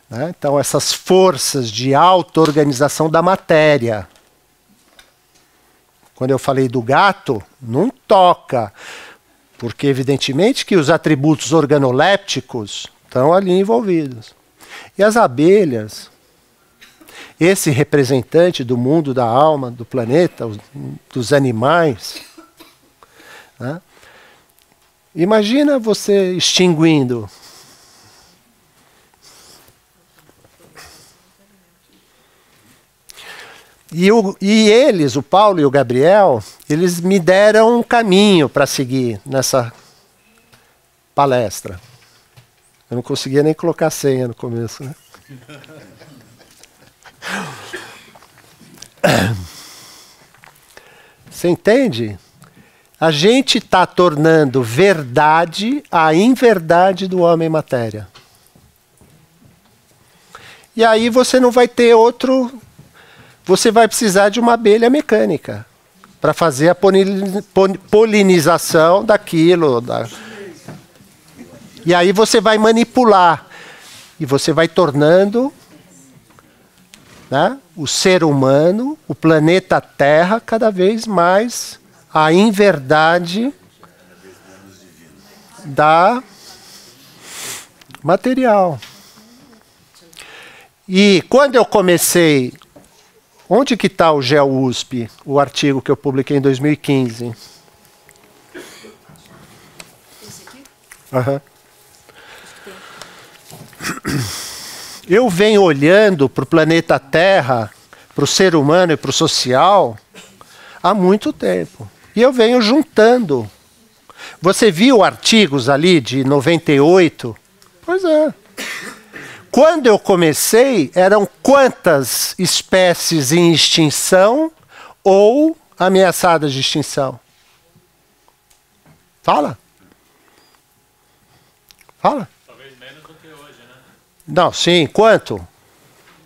Né? Então, essas forças de auto-organização da matéria. Quando eu falei do gato, não toca, porque evidentemente que os atributos organolépticos estão ali envolvidos. E as abelhas, esse representante do mundo da alma, do planeta, dos animais, né? Imagina você extinguindo. E eles, o Paulo e o Gabriel, eles me deram um caminho para seguir nessa palestra. Eu não conseguia nem colocar senha no começo, né? Você entende? A gente está tornando verdade a inverdade do homem-matéria. E aí você não vai ter outro... Você vai precisar de uma abelha mecânica para fazer a polinização daquilo. E aí você vai manipular. E você vai tornando, né, o ser humano, o planeta Terra, cada vez mais a inverdade da material. E quando eu comecei... Onde que está o GeoUSP, o artigo que eu publiquei em 2015? Esse aqui? Uhum. Eu venho olhando para o planeta Terra, para o ser humano e para o social, há muito tempo. E eu venho juntando. Você viu artigos ali de 98? Pois é. Quando eu comecei, eram quantas espécies em extinção ou ameaçadas de extinção? Fala. Fala. Talvez menos do que hoje, né? Não, sim. Quanto?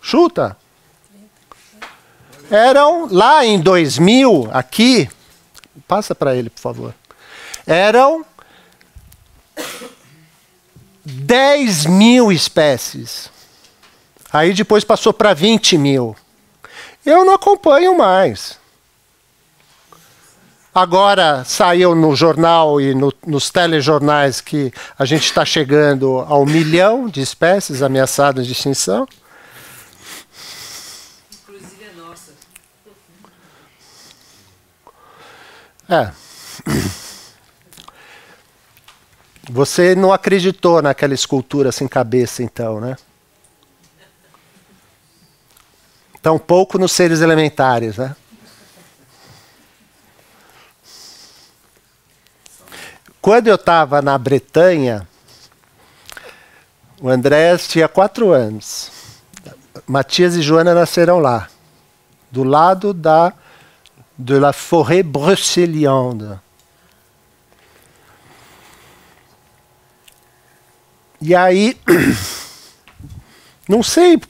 Chuta. Eram, lá em 2000, aqui... Passa para ele, por favor. Eram 10 mil espécies. Aí depois passou para 20 mil. Eu não acompanho mais. Agora saiu no jornal e nos telejornais que a gente está chegando ao 1 milhão de espécies ameaçadas de extinção. Inclusive a nossa. É. Você não acreditou naquela escultura sem cabeça, então, né? Tampouco nos seres elementares, né? Quando eu estava na Bretanha, o Andrés tinha 4 anos. Matias e Joana nasceram lá, do lado de la forêt bruxeliana. E aí, não sei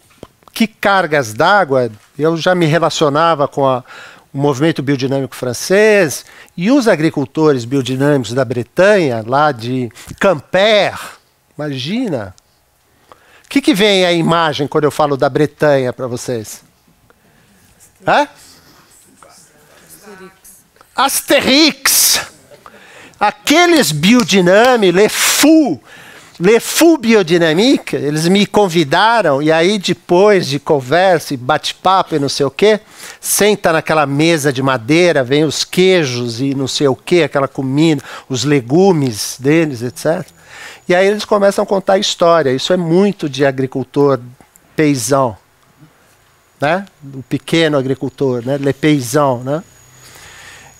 que cargas d'água, eu já me relacionava com o movimento biodinâmico francês e os agricultores biodinâmicos da Bretanha, lá de Quimper, imagina. O que vem a imagem quando eu falo da Bretanha para vocês? Hã? Asterix. Aqueles biodinâmicos, Le Fou Biodynamique, eles me convidaram, e aí depois de conversa e bate-papo e não sei o quê, senta naquela mesa de madeira, vem os queijos e não sei o quê, aquela comida, os legumes deles, etc. E aí eles começam a contar a história. Isso é muito de agricultor paysan, né? O pequeno agricultor, né? Le paysan, né?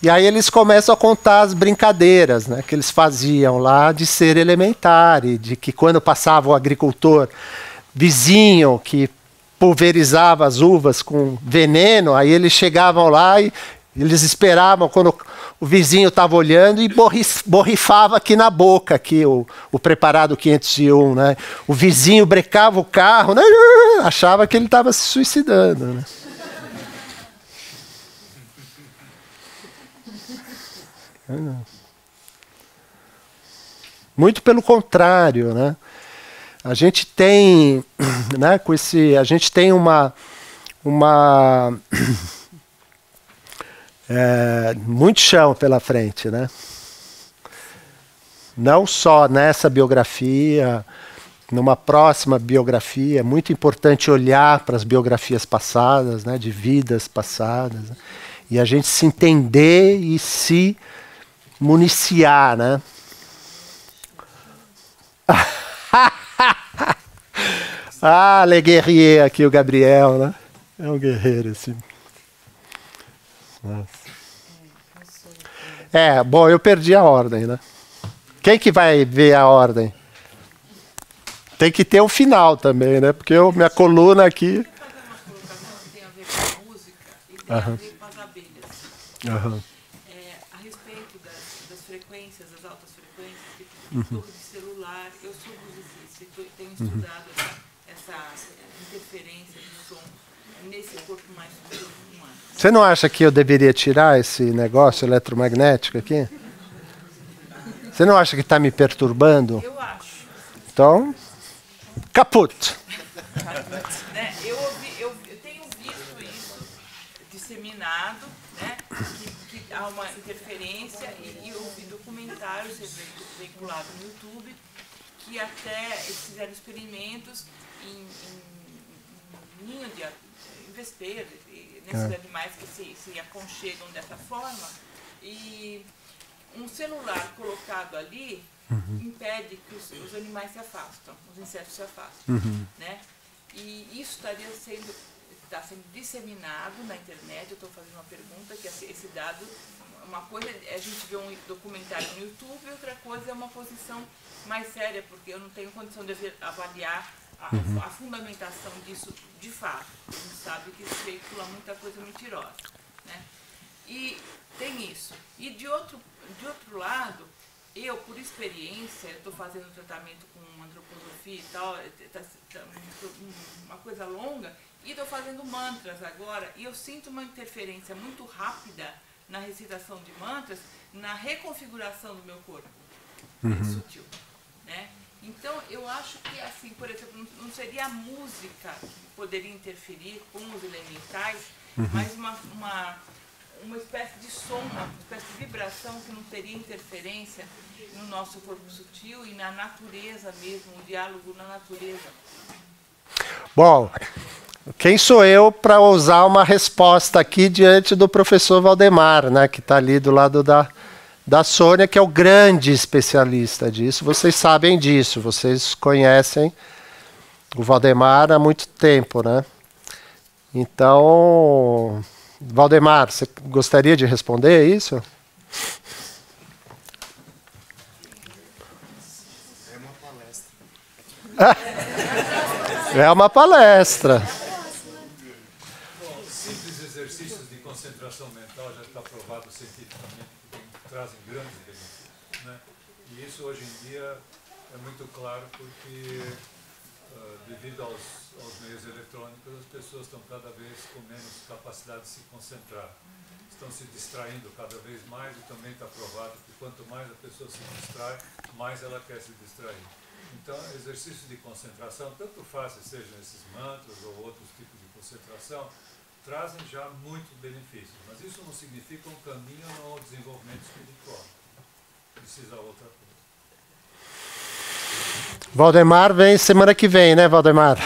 E aí eles começam a contar as brincadeiras, né, que eles faziam lá de ser elementar, e de que quando passava o agricultor vizinho que pulverizava as uvas com veneno, aí eles chegavam lá e eles esperavam quando o vizinho estava olhando e borrifava aqui na boca aqui o preparado 501, né? O vizinho brecava o carro, né? Achava que ele estava se suicidando, né? Muito pelo contrário, né? A gente tem, né, a gente tem muito chão pela frente, né? Não só nessa biografia, numa próxima biografia, é muito importante olhar para as biografias passadas, né, de vidas passadas, né, e a gente se entender e se municiar, né? Ah, Le Guerrier aqui, o Gabriel, né? É um guerreiro esse. Nossa. Bom, eu perdi a ordem, né? Quem que vai ver a ordem? Tem que ter um final também, né? Porque minha coluna aqui... Tem a ver com a música e tem a ver com as abelhas. A respeito das frequências, das altas frequências, tipo de celular, eu sou musicista e tenho estudado essa interferência do som nesse corpo mais humano. Você não acha que eu deveria tirar esse negócio eletromagnético aqui? Você não acha que está me perturbando? Eu acho. Então, caput. Né? Eu tenho visto isso disseminado, né? que há uma interferência e eu vi documentários veiculados no YouTube que até eles fizeram experimentos em ninho em vespeiro, nesses animais que se aconchegam dessa forma, e um celular colocado ali impede que os animais se afastam, os insetos se afastam, né? E isso está sendo disseminado na internet. Eu estou fazendo uma pergunta, que esse dado, uma coisa é a gente ver um documentário no YouTube, e outra coisa é uma posição mais séria, porque eu não tenho condição de avaliar a fundamentação disso de fato. A gente sabe que se veicula muita coisa mentirosa, né? E tem isso. E de outro lado, eu, por experiência, estou fazendo tratamento com antroposofia e tal, uma coisa longa, e estou fazendo mantras agora, e eu sinto uma interferência muito rápida na recitação de mantras, na reconfiguração do meu corpo, sutil, né? Então, eu acho que, assim, por exemplo, não seria a música que poderia interferir com os elementais, mas uma espécie de som, uma espécie de vibração que não teria interferência no nosso corpo sutil e na natureza mesmo, o diálogo na natureza. Bom, quem sou eu para usar uma resposta aqui diante do professor Valdemar, né, que está ali do lado da Sônia, que é o grande especialista disso. Vocês sabem disso, vocês conhecem o Valdemar há muito tempo, né? Então, Valdemar, você gostaria de responder isso? É uma palestra. É uma palestra. Bom, simples exercícios de concentração mental já está provado cientificamente que trazem grandes benefícios, né? E isso hoje em dia é muito claro porque, devido aos meios eletrônicos, as pessoas estão cada vez com menos capacidade de se concentrar. Estão se distraindo cada vez mais, e também está provado que quanto mais a pessoa se distrai, mais ela quer se distrair. Então, exercícios de concentração, tanto fáceis sejam esses mantras ou outros tipos de concentração, trazem já muitos benefícios. Mas isso não significa um caminho no desenvolvimento espiritual. Precisa outra coisa. Valdemar vem semana que vem, né, Valdemar?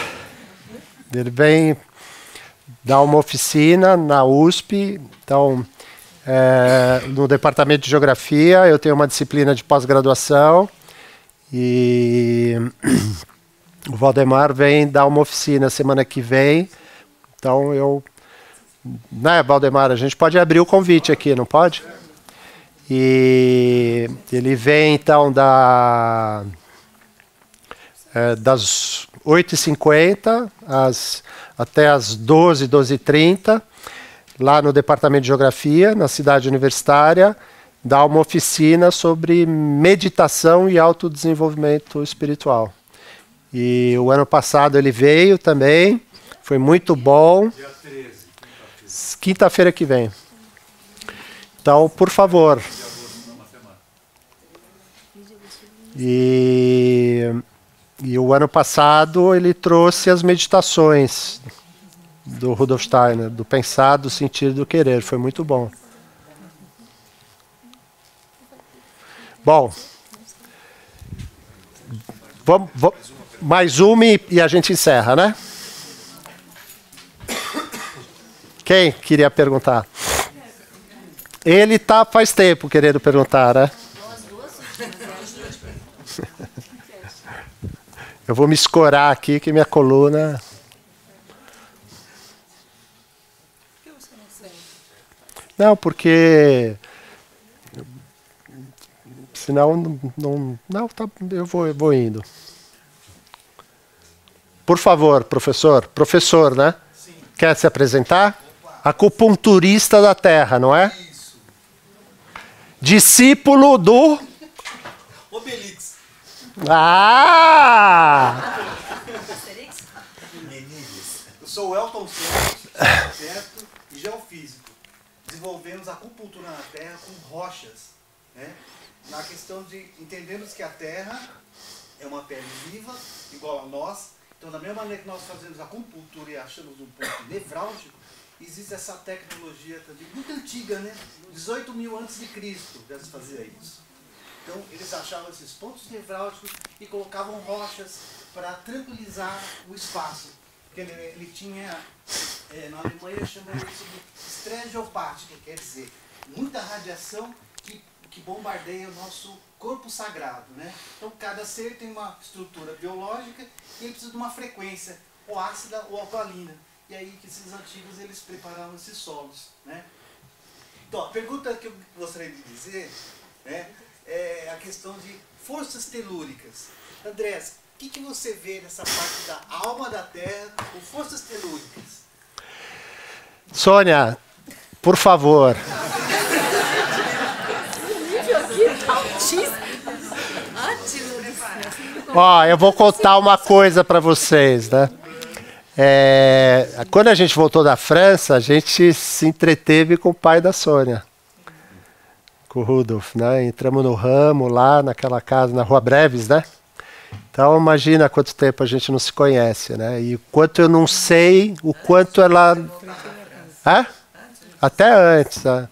Ele vem dar uma oficina na USP. Então, no departamento de Geografia, eu tenho uma disciplina de pós-graduação. E o Valdemar vem dar uma oficina semana que vem. Então, né, Valdemar, a gente pode abrir o convite aqui, não pode? E ele vem, então, das 8h50 até as 12, 12h30, lá no Departamento de Geografia, na cidade universitária, dá uma oficina sobre meditação e autodesenvolvimento espiritual. E o ano passado ele veio também, foi muito bom. Dia 13, quinta-feira que vem. Então, por favor. E o ano passado ele trouxe as meditações do Rudolf Steiner, do pensar, do sentir, do querer. Foi muito bom. Bom, vamos, mais uma e a gente encerra, né? Quem queria perguntar? Ele tá faz tempo querendo perguntar, né? Eu vou me escorar aqui que minha coluna... Não, porque... Senão não tá, eu vou indo. Por favor, professor. Professor, né? Sim. Quer se apresentar? Opa. Acupunturista da Terra, não é? Isso. Discípulo do... Obelix. Ah! Eu sou o Elton Santos, arquiteto e geofísico. Desenvolvemos acupuntura na Terra com rochas, né? Na questão de entendermos que a Terra é uma pele viva, igual a nós. Então, da mesma maneira que nós fazemos acupuntura e achamos um ponto nevrálgico, existe essa tecnologia também muito antiga, né? 18.000 a.C. já se fazia isso. Então, eles achavam esses pontos nevrálgicos e colocavam rochas para tranquilizar o espaço. Porque ele tinha, na Alemanha, chama isso de estresse geopático, quer dizer, muita radiação que bombardeia o nosso corpo sagrado, né? Então, cada ser tem uma estrutura biológica e ele precisa de uma frequência, ou ácida ou alcalina. E aí, que esses antigos, eles preparavam esses solos, né? Então, a pergunta que eu gostaria de dizer, né, é a questão de forças telúricas. Andrés, o que você vê nessa parte da alma da Terra com forças telúricas? Sônia, por favor. Ó, eu vou contar uma coisa para vocês, né? Quando a gente voltou da França, a gente se entreteve com o pai da Sônia, com o Rudolf, né? Entramos no ramo lá naquela casa na Rua Breves, né? Então imagina quanto tempo a gente não se conhece, né? E o quanto eu não sei, o quanto ela... Até antes, né?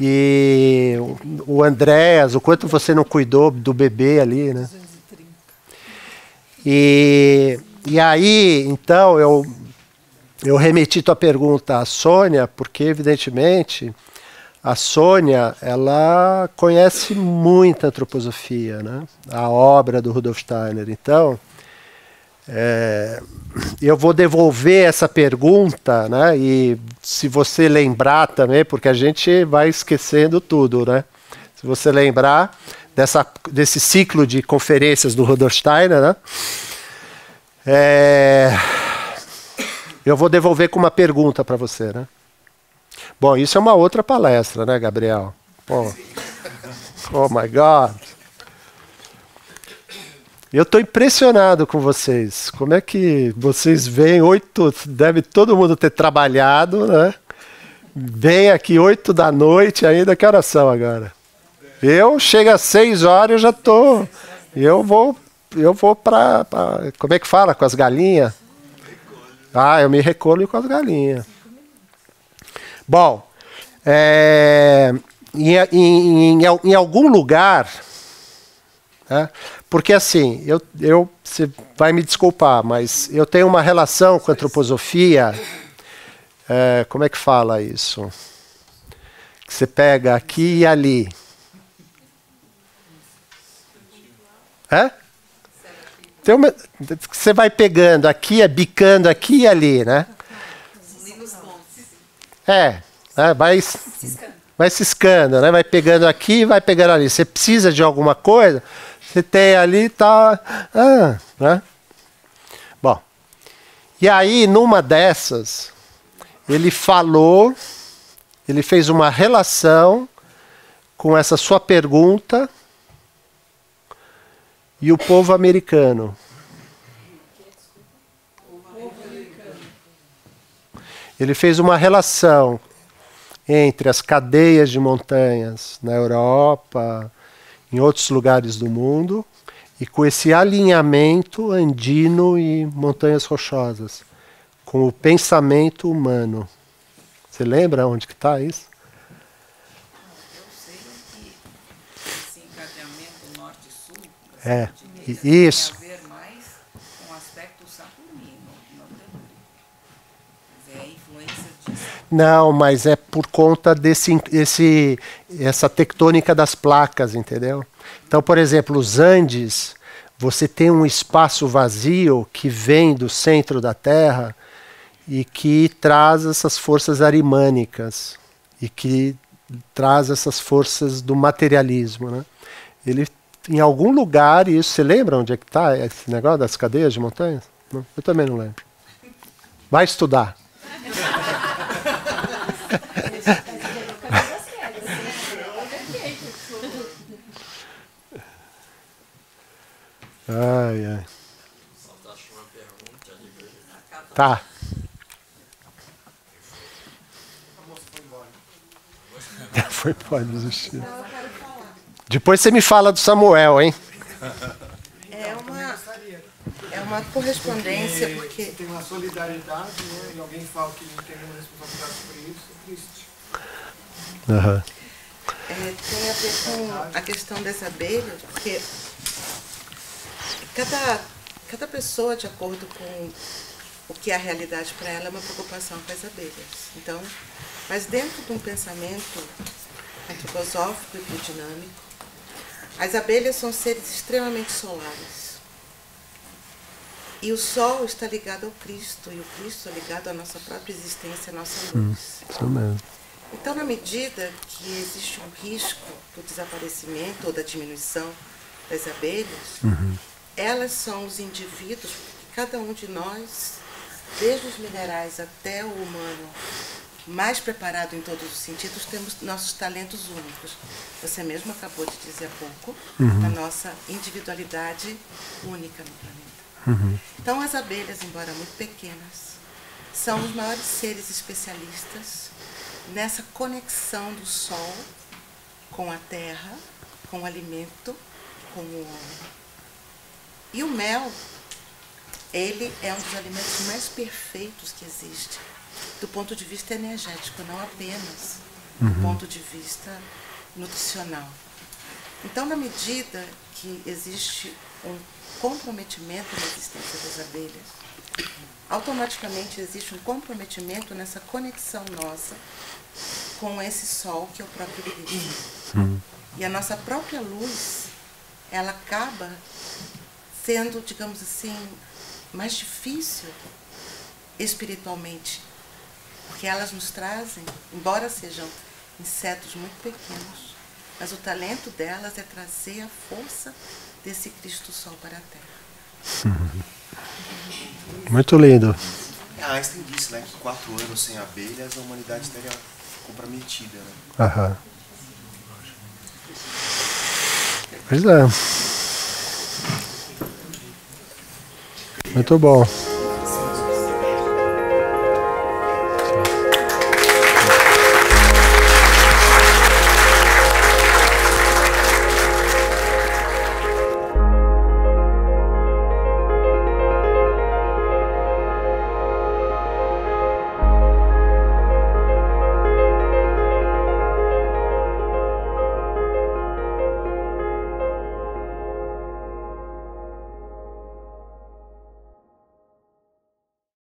E o Andréas, o quanto você não cuidou do bebê ali, né? E aí, então, eu remeti tua pergunta à Sônia, porque, evidentemente, a Sônia, ela conhece muita antroposofia, né? A obra do Rudolf Steiner. Então, eu vou devolver essa pergunta, né? E se você lembrar também, porque a gente vai esquecendo tudo, né? Se você lembrar desse ciclo de conferências do Rudolf Steiner, né? Eu vou devolver com uma pergunta para você, né? Bom, isso é uma outra palestra, né, Gabriel? Pô. Oh my God! Eu estou impressionado com vocês. Como é que vocês vêm 8, deve todo mundo ter trabalhado, né? Vem aqui 8 da noite ainda, que horas são agora? Eu chego às 6 horas, eu já tô. Eu vou para, como é que fala? Com as galinhas? Ah, eu me recolho com as galinhas. Bom, em algum lugar, né? Porque assim, você vai me desculpar, mas eu tenho uma relação com a antroposofia. Como é que fala isso? Que você pega aqui e ali. Você vai pegando aqui, bicando aqui e ali, né? vai ciscando, né? Vai pegando aqui e vai pegando ali. Você precisa de alguma coisa, Você tem ali, tá... né? Bom, e aí, numa dessas, ele falou, ele fez uma relação com essa sua pergunta e o povo americano. Ele fez uma relação entre as cadeias de montanhas na Europa, em outros lugares do mundo, e com esse alinhamento andino e montanhas rochosas, com o pensamento humano. Você lembra onde que está isso? Eu sei que esse encadeamento norte-sul isso. tem a ver mais com o aspecto saturnino, não tem a influência disso. Não, mas é por conta essa tectônica das placas, entendeu? Então, por exemplo, os Andes, você tem um espaço vazio que vem do centro da Terra e que traz essas forças arimânicas e que traz essas forças do materialismo, né? Ele, em algum lugar, e isso, você lembra onde é que está esse negócio das cadeias de montanhas? Não, eu também não lembro. Vai estudar. Ai, ai. Tá. Foi embora, desistir. Depois você me fala do Samuel, hein? É uma correspondência, porque... Tem uma solidariedade, né? E alguém fala que não tem nenhuma responsabilidade por isso, é triste. Uhum. Tem a ver com a questão das abelhas, porque cada pessoa, de acordo com o que é a realidade para ela, é uma preocupação com as abelhas. Então, mas dentro de um pensamento antroposófico e biodinâmico, as abelhas são seres extremamente solares. E o Sol está ligado ao Cristo, e o Cristo é ligado à nossa própria existência, à nossa luz. Isso mesmo. Então, na medida que existe um risco do desaparecimento ou da diminuição das abelhas, elas são os indivíduos, cada um de nós, desde os minerais até o humano, mais preparado em todos os sentidos, temos nossos talentos únicos. Você mesmo acabou de dizer há pouco, a nossa individualidade única no planeta. Então, as abelhas, embora muito pequenas, são os maiores seres especialistas nessa conexão do Sol com a Terra, com o alimento, com o homem. E o mel, ele é um dos alimentos mais perfeitos que existe, do ponto de vista energético, não apenas do ponto de vista nutricional. Então, na medida que existe um comprometimento na existência das abelhas, automaticamente existe um comprometimento nessa conexão nossa com esse Sol que é o próprio Cristo. E a nossa própria luz, ela acaba sendo, digamos assim, mais difícil espiritualmente, porque elas nos trazem, embora sejam insetos muito pequenos, mas o talento delas é trazer a força desse Cristo Sol para a Terra. Muito lindo. Einstein disse, né, que 4 anos sem abelhas a humanidade estaria comprometida, né? Aham. Pois é. Muito bom.